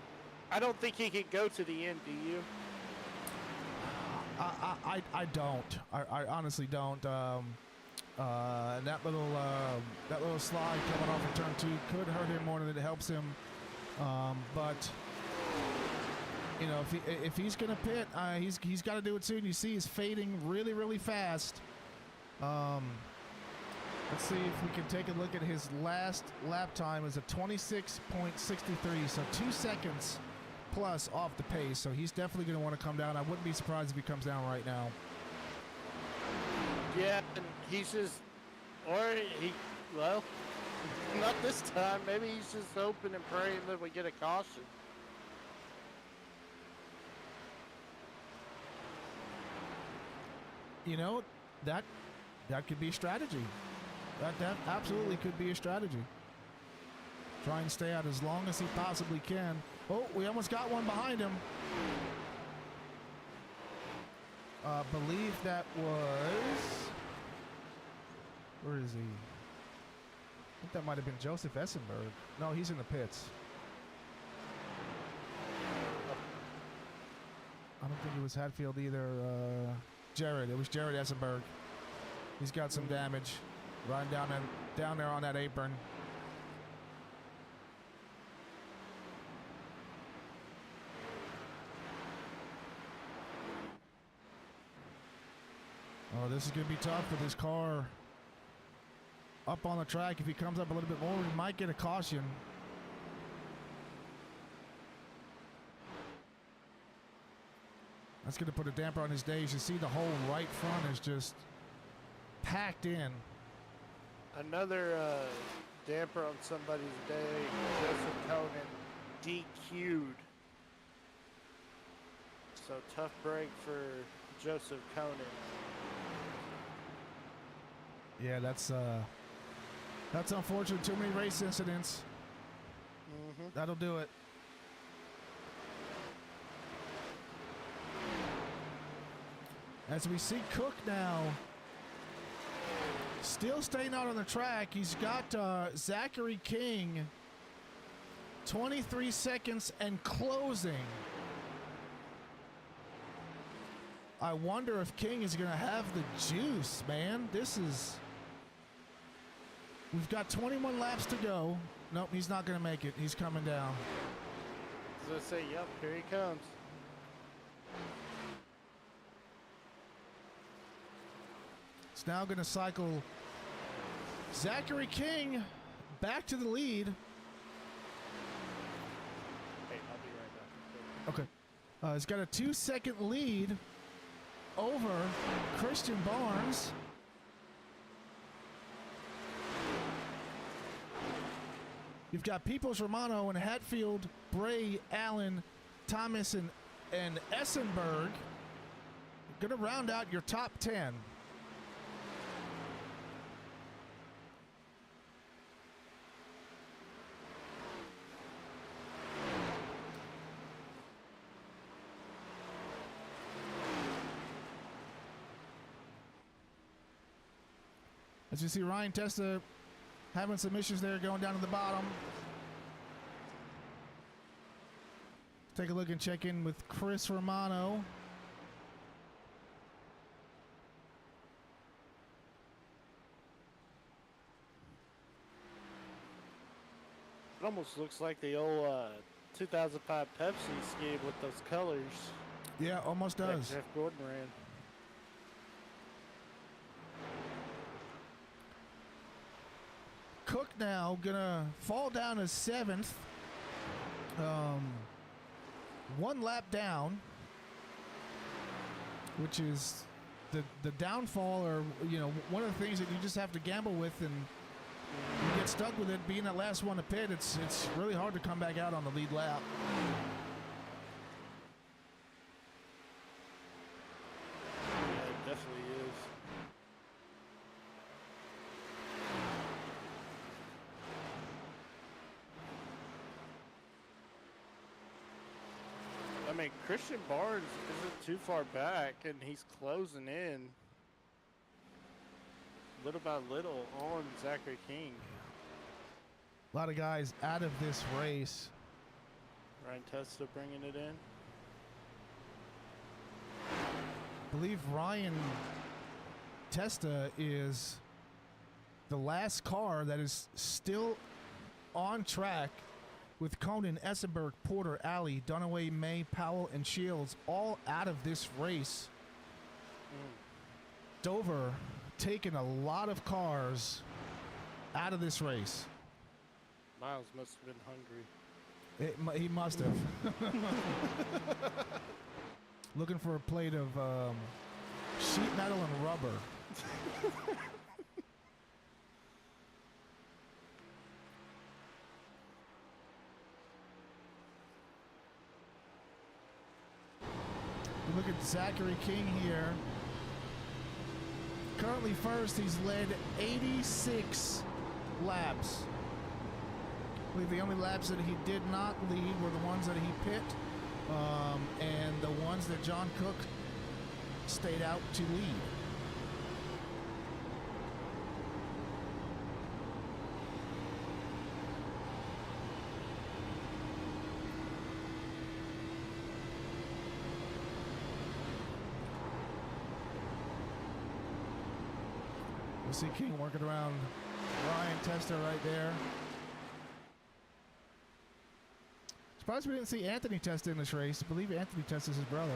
I don't think he could go to the end, do you? I don't. I honestly don't. And that little slide coming off of turn 2 could hurt him more than it helps him. But you know, if he's gonna pit, he's got to do it soon. You see, he's fading really, really fast. Let's see if we can take a look at his last lap time. Is a 26.63, so 2 seconds plus off the pace. So he's definitely going to want to come down. I wouldn't be surprised if he comes down right now. Yeah, and he's just, well, not this time. Maybe he's just hoping and praying that we get a caution. You know, that could be a strategy. That absolutely could be a strategy. Try and stay out as long as he possibly can. Oh, we almost got one behind him. Believe that was... Where is he? I think that might have been Joseph Essenberg. No, he's in the pits. I don't think it was Hatfield either. Jared. It was Jared Essenberg. He's got some damage. Riding down there on that apron. Oh, this is going to be tough with his car up on the track. If he comes up a little bit more, we might get a caution. That's going to put a damper on his days. You see the whole right front is just packed in. Another damper on somebody's day. Joseph Conan DQ'd. So tough break for Joseph Conan. Yeah, that's unfortunate. Too many race incidents. That'll do it. As we see Cook now still staying out on the track. He's got Zachary King 23 seconds and closing. I wonder if King is going to have the juice, man. We've got 21 laps to go. Nope, he's not going to make it. He's coming down. I was going to say, yep, here he comes. It's now going to cycle Zachary King back to the lead. Hey, I'll be right back. Okay. He's got a 2-second lead over Christian Barnes. You've got Peoples, Romano, and Hatfield, Bray, Allen, Thomas, and Essenberg. Going to round out your top 10. As you see, Ryan Testa having some issues there going down to the bottom. Take a look and check in with Chris Romano. It almost looks like the old 2005 Pepsi scheme with those colors. Yeah, almost does. That Jeff Gordon ran. Cook now gonna fall down as 7th. One lap down, which is the downfall, or one of the things that you just have to gamble with, and you get stuck with it being that last one to pit. It's really hard to come back out on the lead lap. Yeah, it definitely is. I mean, Christian Barnes isn't too far back, and he's closing in little by little on Zachary King. A lot of guys out of this race. Ryan Testa bringing it in. I believe Ryan Testa is the last car that is still on track with Conan, Essenberg, Porter, Alley, Dunaway, May, Powell, and Shields all out of this race. Dover taking a lot of cars out of this race. Miles must have been hungry. He must have. Looking for a plate of sheet metal and rubber. Look at Zachary King here. Currently first, he's led 86 laps. I believe the only laps that he did not lead were the ones that he pit, and the ones that John Cook stayed out to lead. You see King working around Ryan Testa right there. Surprised we didn't see Anthony Testa in this race. I believe Anthony Testa is his brother.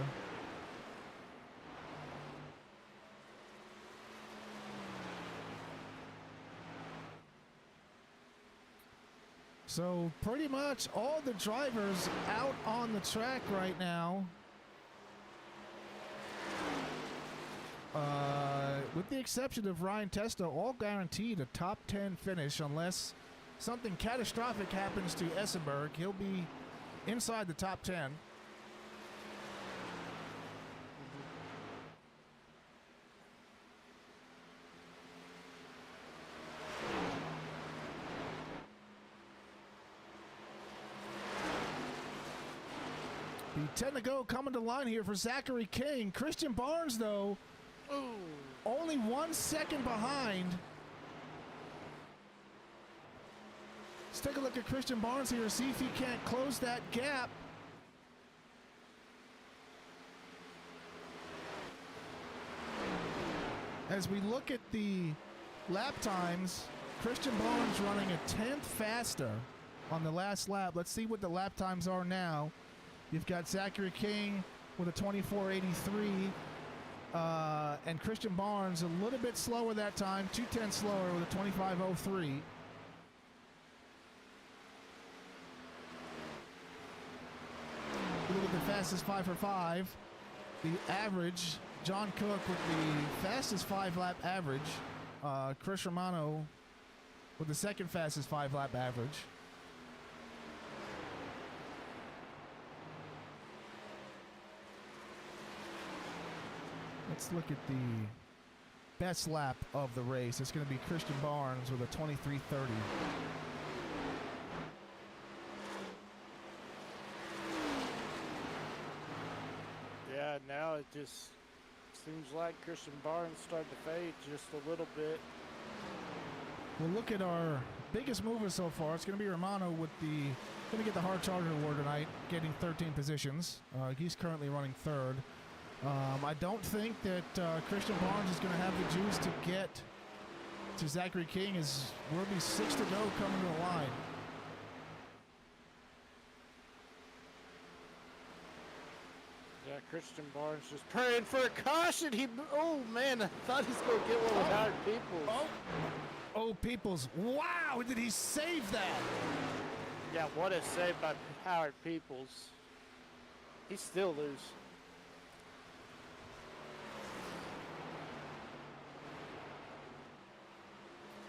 So pretty much all the drivers out on the track right now. With the exception of Ryan Testa, all guaranteed a top 10 finish unless something catastrophic happens to Essenberg. He'll be inside the top 10. The 10 to go coming to line here for Zachary King. Christian Barnes, though, only 1 second behind. Let's take a look at Christian Barnes here, see if he can't close that gap. As we look at the lap times, Christian Barnes running a 10th faster on the last lap. Let's see what the lap times are now. You've got Zachary King with a 24.83. And Christian Barnes a little bit slower that time, 2/10 slower with a 25.03. Look at the fastest 5 for 5. The average, John Cook with the fastest 5-lap average. Chris Romano with the second fastest 5-lap average. Let's look at the best lap of the race. It's going to be Christian Barnes with a 23.30. Yeah, now it just seems like Christian Barnes starting to fade just a little bit. We'll look at our biggest mover so far. It's going to be Romano with going to get the Hard Charger Award tonight, getting 13 positions. He's currently running third. I don't think that Christian Barnes is going to have the juice to get to Zachary King, as we'll be 6 to go coming to the line. Yeah, Christian Barnes just praying for a caution. Oh man, I thought he was going to get one with Howard Peoples. Oh, Peoples. Wow, did he save that? Yeah, what a save by Howard Peoples. He still lose.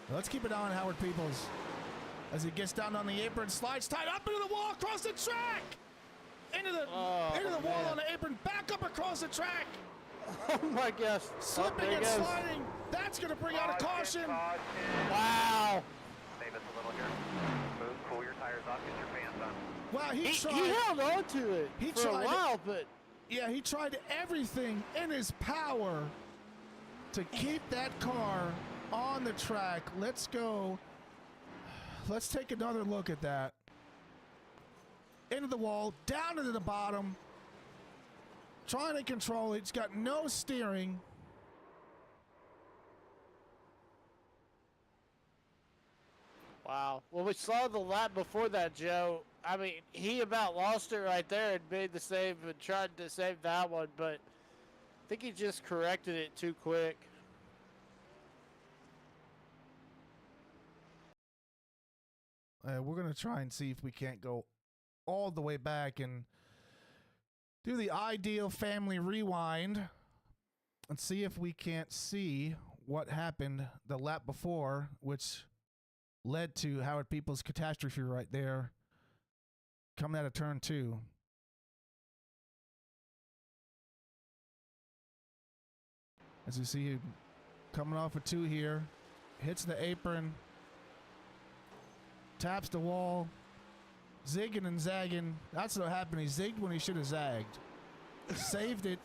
Let's keep it on Howard Peoples as he gets down on the apron, slides tight up into the wall, across the track, into the wall on the apron, back up across the track. Oh my gosh! Slipping and sliding. That's going to bring out a caution. Wow! Save us a little here. Move, cool your tires off, get your fans on. Wow, He tried. held on to it for a while, but yeah, he tried everything in his power to keep that car on the track. Let's go. Let's take another look at that. Into the wall, down into the bottom. Trying to control it. It's got no steering. Wow. Well, we saw the lap before that, Joe. I mean, he about lost it right there and made the save and tried to save that one, but I think he just corrected it too quick. We're going to try and see if we can't go all the way back and do the ideal family rewind and see if we can't see what happened the lap before, which led to Howard Peoples' catastrophe right there, coming out of turn 2. As you see him coming off of 2 here, hits the apron, taps the wall, zigging and zagging. That's what happened. He zigged when he should have zagged. Saved it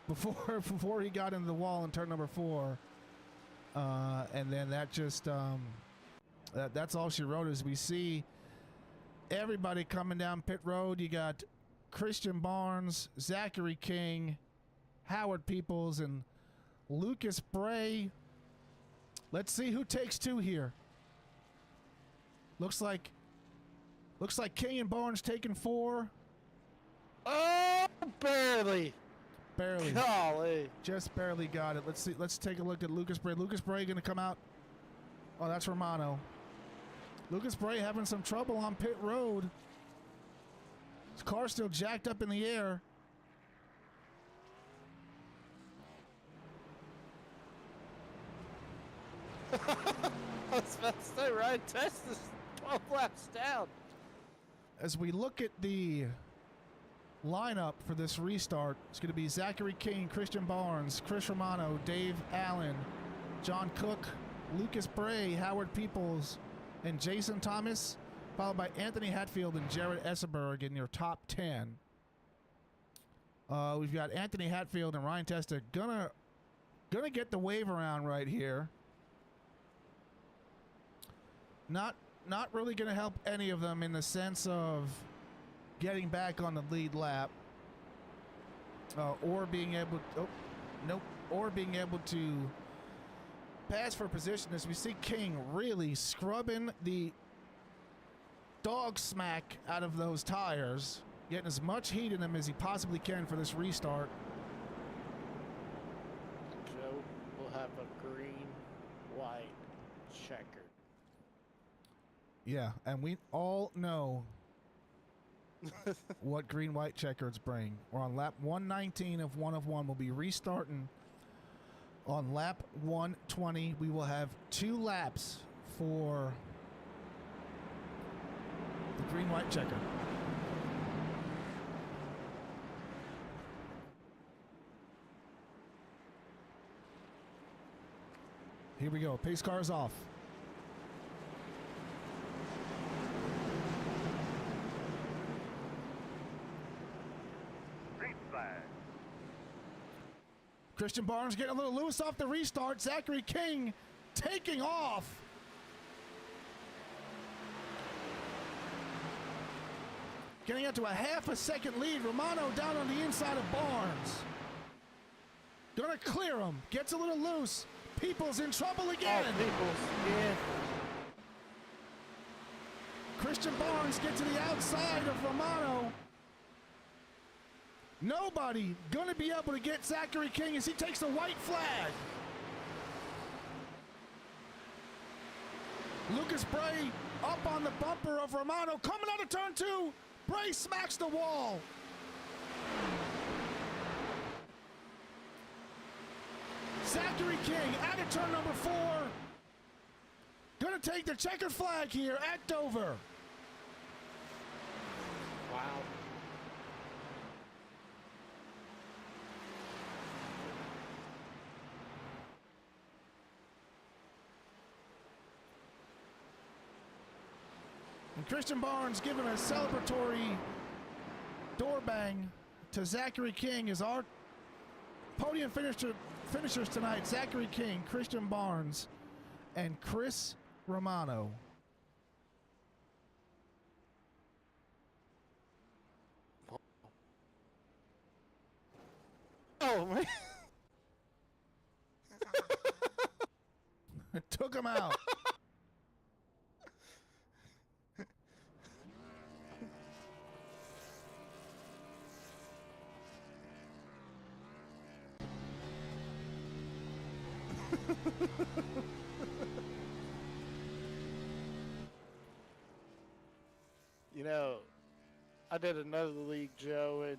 before he got into the wall in turn number 4. And then that just that's all she wrote. As we see everybody coming down pit road, you got Christian Barnes, Zachary King, Howard Peoples, and Lucas Bray. Let's see who takes 2 here. Looks like King and Barnes taking 4. Oh, barely. Barely. Golly. Just barely got it. Let's see. Let's take a look at Lucas Bray. Lucas Bray going to come out. Oh, that's Romano. Lucas Bray having some trouble on pit road. His car's still jacked up in the air. I was about to say, Ryan Test is 12 laps down. As we look at the lineup for this restart, it's going to be Zachary King, Christian Barnes, Chris Romano, Dave Allen, John Cook, Lucas Bray, Howard Peoples, and Jason Thomas, followed by Anthony Hatfield and Jared Essenberg in your top 10. We've got Anthony Hatfield and Ryan Testa gonna get the wave around right here. Not really going to help any of them in the sense of getting back on the lead lap, or being able to pass for position. As we see King really scrubbing the dog smack out of those tires, getting as much heat in them as he possibly can for this restart. Joe will have a green, white, checkered. Yeah, and we all know what green-white checkers bring. We're on lap 119 of 1 of 1. We'll be restarting on lap 120. We will have 2 laps for the green-white checker. Here we go. Pace car is off. Christian Barnes getting a little loose off the restart. Zachary King taking off. Getting up to a half a second lead. Romano down on the inside of Barnes. Gonna clear him. Gets a little loose. Peoples in trouble again. Oh, Peoples, yeah. Christian Barnes gets to the outside of Romano. Nobody going to be able to get Zachary King as he takes the white flag. Lucas Bray up on the bumper of Romano. Coming out of turn 2. Bray smacks the wall. Zachary King out of turn number 4. Going to take the checkered flag here at Dover. Wow. And Christian Barnes giving a celebratory door bang to Zachary King as our podium finishers tonight. Zachary King, Christian Barnes, and Chris Romano. Oh, man. Took him out. I did another league, Joe, and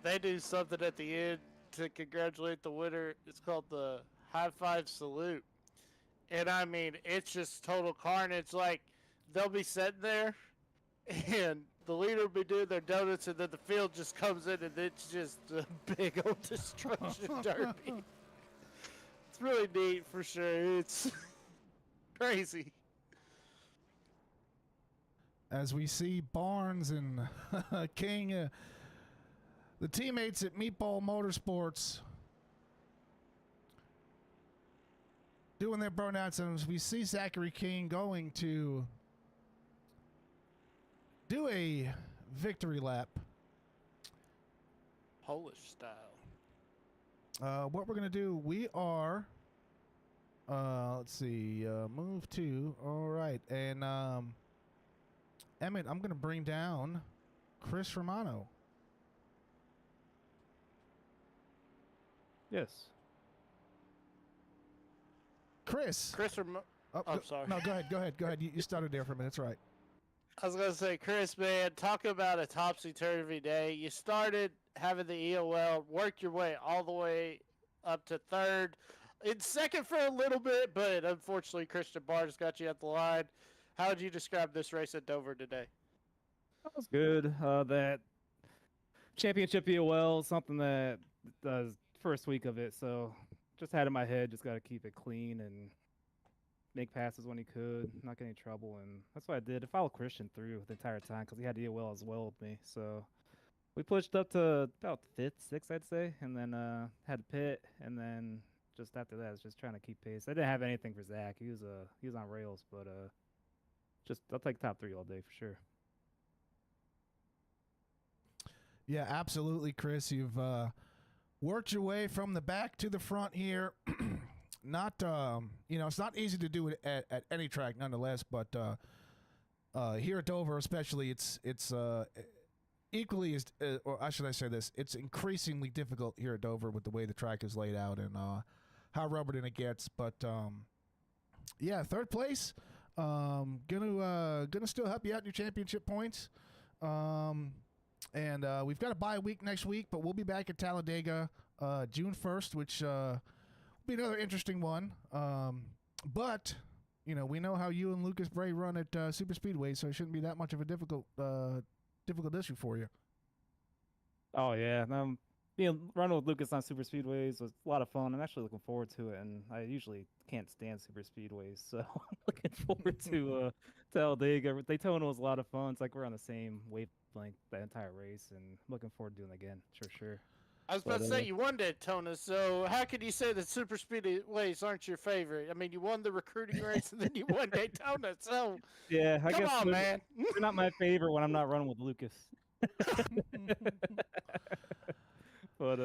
they do something at the end to congratulate the winner. It's called the high five salute. And I mean, it's just total carnage. Like, they'll be sitting there, and the leader will be doing their donuts, and then the field just comes in, and it's just a big old destruction derby. It's really neat for sure. It's crazy. As we see Barnes and King, the teammates at Meatball Motorsports, doing their burnouts, and we see Zachary King going to do a victory lap. Polish style. What we're going to do, we are, let's see, move to, all right, and Emmett, I'm going to bring down Chris Romano. Yes. Chris. I'm sorry. No, go ahead. You started there for a minute. That's right. I was going to say, Chris, man, talk about a topsy-turvy day. You started having the EOL, worked your way all the way up to third. In second for a little bit, but unfortunately, Christian Barnes got you at the line. How would you describe this race at Dover today? That was good. That championship EOL, something that does first week of it, so just had in my head, just got to keep it clean and make passes when he could, not get any trouble, and that's what I did. I followed Christian through the entire time because he had EOL as well with me, so we pushed up to about 5th, 6th, I'd say, and then had to pit, and then just after that, I was just trying to keep pace. I didn't have anything for Zach. He was on rails, but just I'll take top 3 all day for sure. Yeah, absolutely, Chris. You've worked your way from the back to the front here. Not, it's not easy to do it at any track, nonetheless. But here at Dover, especially, it's equally as, or I should I say this, it's increasingly difficult here at Dover with the way the track is laid out and how rubbered it gets. But yeah, third place. Gonna still help you out in your championship points. And we've got a bye week next week, but we'll be back at Talladega June 1st, which will be another interesting one. But, we know how you and Lucas Bray run at Super Speedway, so it shouldn't be that much of a difficult issue for you. Oh, yeah. Running with Lucas on Super Speedways was a lot of fun. I'm actually looking forward to it, and I usually can't stand Super Speedways, so I'm looking forward to Talladega. Daytona was a lot of fun. It's like we're on the same wavelength the entire race, and I'm looking forward to doing it again, for sure. I was about to say, you won Daytona, so how could you say that Super Speedways aren't your favorite? I mean, you won the recruiting race, and then you won Daytona, so yeah, come on, man. You're not my favorite when I'm not running with Lucas. But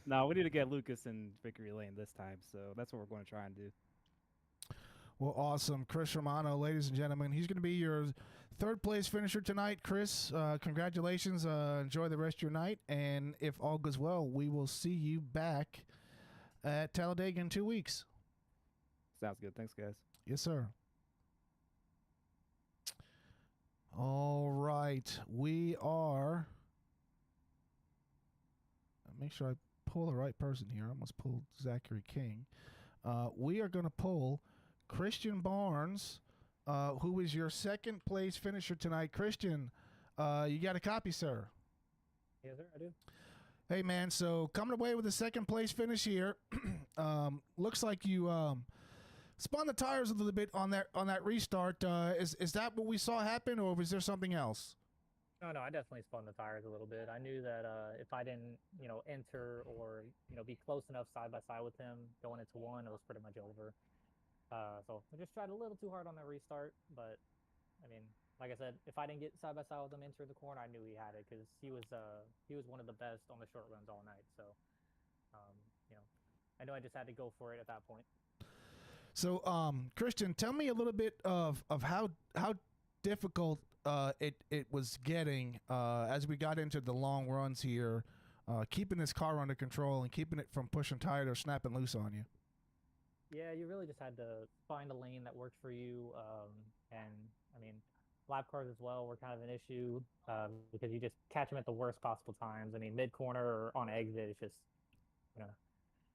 no, we need to get Lucas in victory lane this time, so that's what we're going to try and do. Well, awesome. Chris Romano, ladies and gentlemen, he's going to be your third place finisher tonight. Chris, congratulations. Enjoy the rest of your night, and if all goes well, we will see you back at Talladega in 2 weeks. Sounds good. Thanks, guys. Yes, sir. All right. We are... Make sure I pull the right person here. I almost pulled Zachary King. We are going to pull Christian Barnes, who is your second place finisher tonight. Christian, you got a copy, sir? Yes, sir, I do. Hey, man, so coming away with a second place finish here. Looks like you spun the tires a little bit on that restart. Is that what we saw happen, or was there something else? No, I definitely spun the tires a little bit. I knew that if I didn't, enter or, be close enough side by side with him going into one, it was pretty much over. So I just tried a little too hard on that restart. But, I mean, like I said, if I didn't get side by side with him entering the corner, I knew he had it because he was one of the best on the short runs all night. So, I know I just had to go for it at that point. So, Christian, tell me a little bit of how difficult it was getting as we got into the long runs here, keeping this car under control and keeping it from pushing tired or snapping loose on you. Yeah, you really just had to find a lane that worked for you. And I mean, lap cars as well were kind of an issue because you just catch them at the worst possible times. I mean, mid corner or on exit, it's just you know.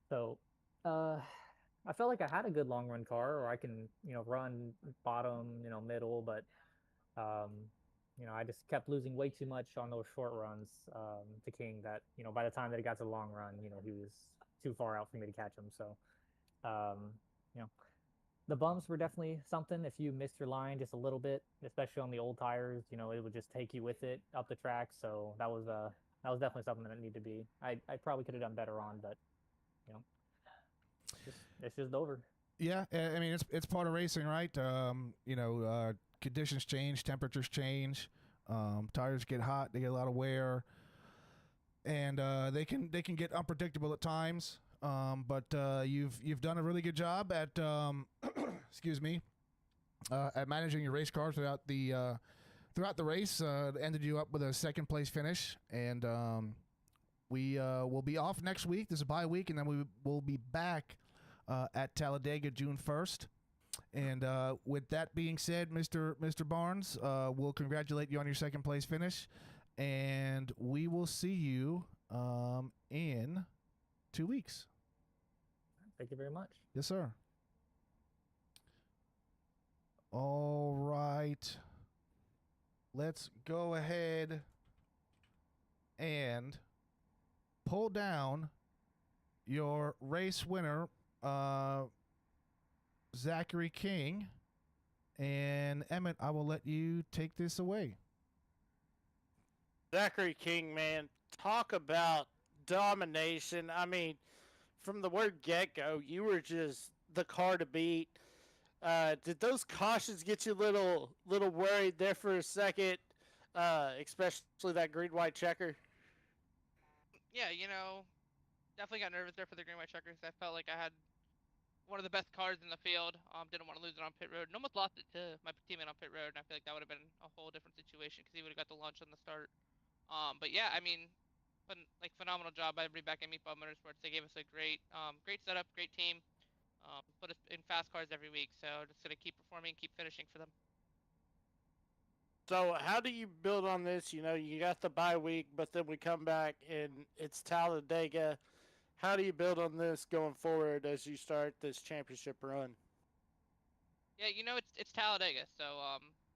So I felt like I had a good long run car, or I can run bottom, middle, but um, I just kept losing way too much on those short runs to King. That by the time that he got to the long run, he was too far out for me to catch him. So um, you know the bumps were definitely something. If you missed your line just a little bit, especially on the old tires, it would just take you with it up the track. So that was definitely something that needed to be. I probably could have done better on, but you know, it's just over. Yeah, I mean it's part of racing, right? Conditions change, temperatures change, tires get hot, they get a lot of wear, and they can get unpredictable at times. But you've done a really good job at excuse me, at managing your race car throughout the race. Ended you up with a second place finish, and we will be off next week. This is a bye week, and then we will be back at Talladega June 1st. And with that being said, Mr. Barnes, we'll congratulate you on your second place finish, and we will see you in 2 weeks. Thank you very much. Yes, sir. All right. Let's go ahead and pull down your race winner, Zachary King. And Emmett, I will let you take this away. Zachary King, man, talk about domination. I mean, from the word get-go, you were just the car to beat. Did those cautions get you a little worried there for a second, especially that green-white checker? Yeah, definitely got nervous there for the green-white checkers. I felt like I had one of the best cars in the field. Didn't want to lose it on pit road, and almost lost it to my teammate on pit road. And I feel like that would have been a whole different situation because he would have got the launch on the start. But yeah, I mean, phenomenal job by everybody back at Meatball Motorsports. They gave us a great setup, great team. Put us in fast cars every week. So just gonna keep performing, keep finishing for them. So how do you build on this? You got the bye week, but then we come back and it's Talladega. How do you build on this going forward as you start this championship run? Yeah, it's Talladega, so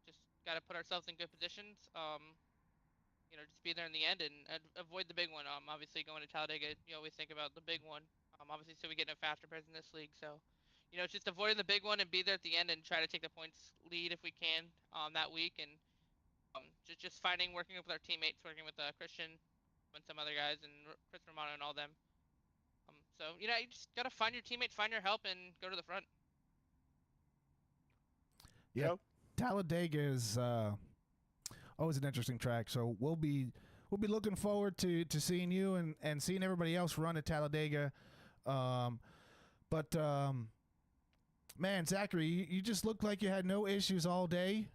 just gotta put ourselves in good positions. Just be there in the end and avoid the big one. Obviously going to Talladega, you always think about the big one. Obviously, so we get no faster pairs in this league. So, it's just avoiding the big one and be there at the end and try to take the points lead if we can that week. And just working with our teammates, working with Christian and some other guys and Chris Romano and all them. So, you just gotta find your teammates, find your help, and go to the front. Yeah, Talladega is always an interesting track. So we'll be looking forward to seeing you and seeing everybody else run at Talladega. Man, Zachary, you just looked like you had no issues all day.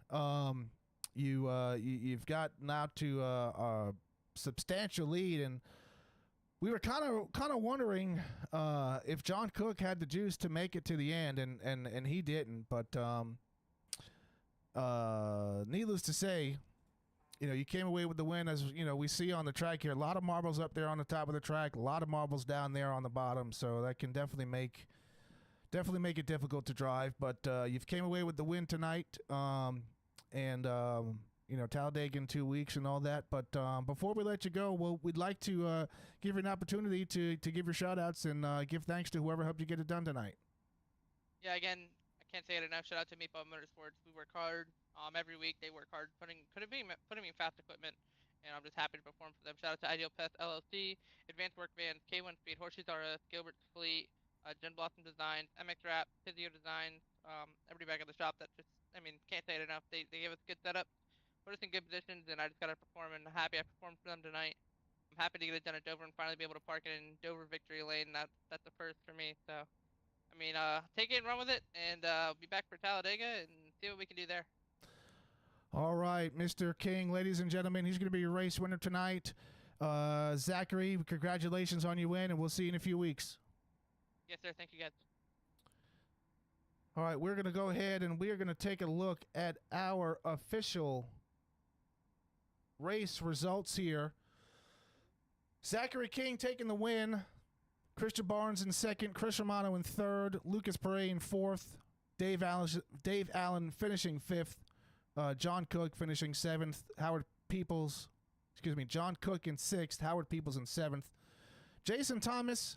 You've got now to a substantial lead, and we were kind of wondering if John Cook had the juice to make it to the end, and he didn't. But needless to say, you came away with the win. As we see on the track here, a lot of marbles up there on the top of the track, a lot of marbles down there on the bottom. So that can definitely make it difficult to drive. But you've came away with the win tonight, and Talladega in 2 weeks and all that. But before we let you go, we'd like to give you an opportunity to give your shout outs and give thanks to whoever helped you get it done tonight. Yeah, again, I can't say it enough. Shout out to Meatball Motorsports. We work hard. Every week they work hard putting me in fast equipment, and I'm just happy to perform for them. Shout out to Ideal Pest LLC, Advanced Work Vans, K1 Speed, Horseshoes RS, Gilbert Fleet, Jen Blossom Designs, MX Wrap, Physio Designs, everybody back at the shop that can't say it enough. They give us good setup, put us in good positions, and I just gotta perform, and I'm happy I performed for them tonight. I'm happy to get it done at Dover and finally be able to park it in Dover Victory Lane. That's a first for me. So, take it and run with it, and be back for Talladega and see what we can do there. All right, Mr. King, ladies and gentlemen, he's going to be your race winner tonight. Zachary, congratulations on your win, and we'll see you in a few weeks. Yes, sir. Thank you, guys. All right, we're going to go ahead and we're going to take a look at our official race results here. Zachary King taking the win. Christian Barnes in second. Chris Romano in third. Lucas Perret in fourth. Dave Allen finishing fifth. John Cook finishing seventh. John Cook in sixth. Howard Peoples in seventh. Jason Thomas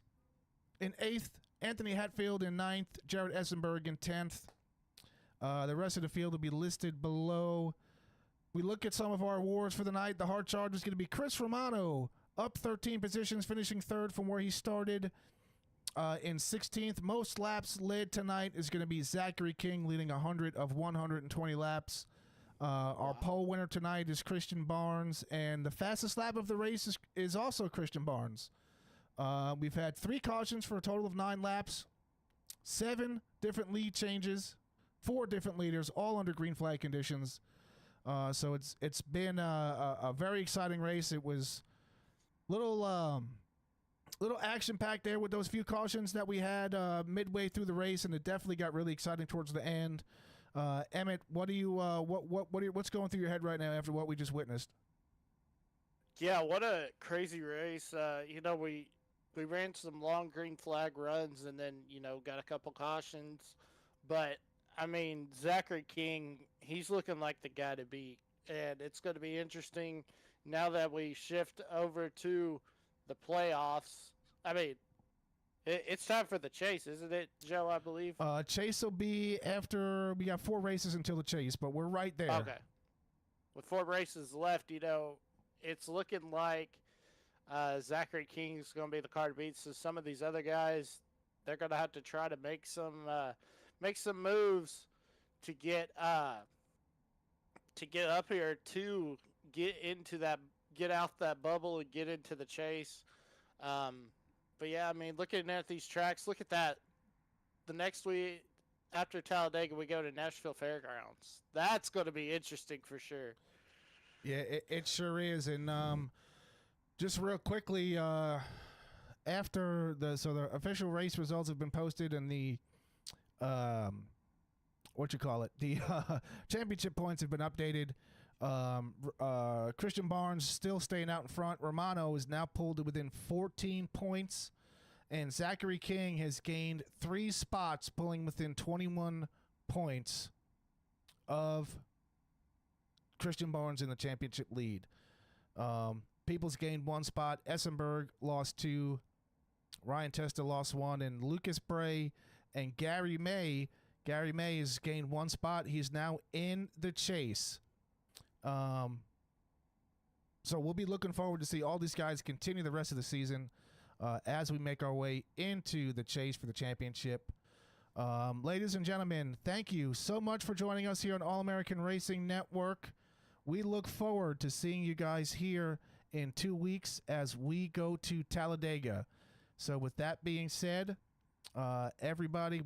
in eighth. Anthony Hatfield in ninth. Jared Essenberg in 10th. The rest of the field will be listed below. We look at some of our awards for the night. The hard charge is going to be Chris Romano, up 13 positions, finishing third from where he started in 16th. Most laps led tonight is going to be Zachary King, leading 100 of 120 laps. Our pole winner tonight is Christian Barnes, and the fastest lap of the race is also Christian Barnes. We've had 3 cautions for a total of 9 laps, 7 different lead changes, 4 different leaders, all under green flag conditions. So it's been a very exciting race. It was little action packed there with those few cautions that we had midway through the race, and it definitely got really exciting towards the end. Emmett, what's going through your head right now after what we just witnessed? Yeah, what a crazy race. We ran some long green flag runs and then, got a couple cautions. But, I mean, Zachary King, he's looking like the guy to beat. And it's going to be interesting now that we shift over to the playoffs. I mean, it's time for the chase, isn't it, Joe, I believe? Chase will be after we got 4 races until the chase, but we're right there. Okay. With 4 races left, it's looking like Zachary King's going to be the car to beat. So some of these other guys, they're going to have to try to make some moves to get up here to get out that bubble and get into the chase. But yeah, I mean, looking at these tracks, look at that. The next week after Talladega, we go to Nashville Fairgrounds. That's going to be interesting for sure. Yeah, it sure is. And just real quickly, after the official race results have been posted, and the the championship points have been updated. Christian Barnes still staying out in front. Romano is now pulled to within 14 points, and Zachary King has gained 3 spots, pulling within 21 points of Christian Barnes in the championship lead. Peoples gained 1 spot. Essenberg lost 2. Ryan Testa lost 1. And Lucas Bray and Gary May has gained 1 spot. He's now in the chase. So we'll be looking forward to see all these guys continue the rest of the season as we make our way into the chase for the championship. Ladies and gentlemen, thank you so much for joining us here on All American Racing Network. We look forward to seeing you guys here in 2 weeks as we go to Talladega. So with that being said, everybody,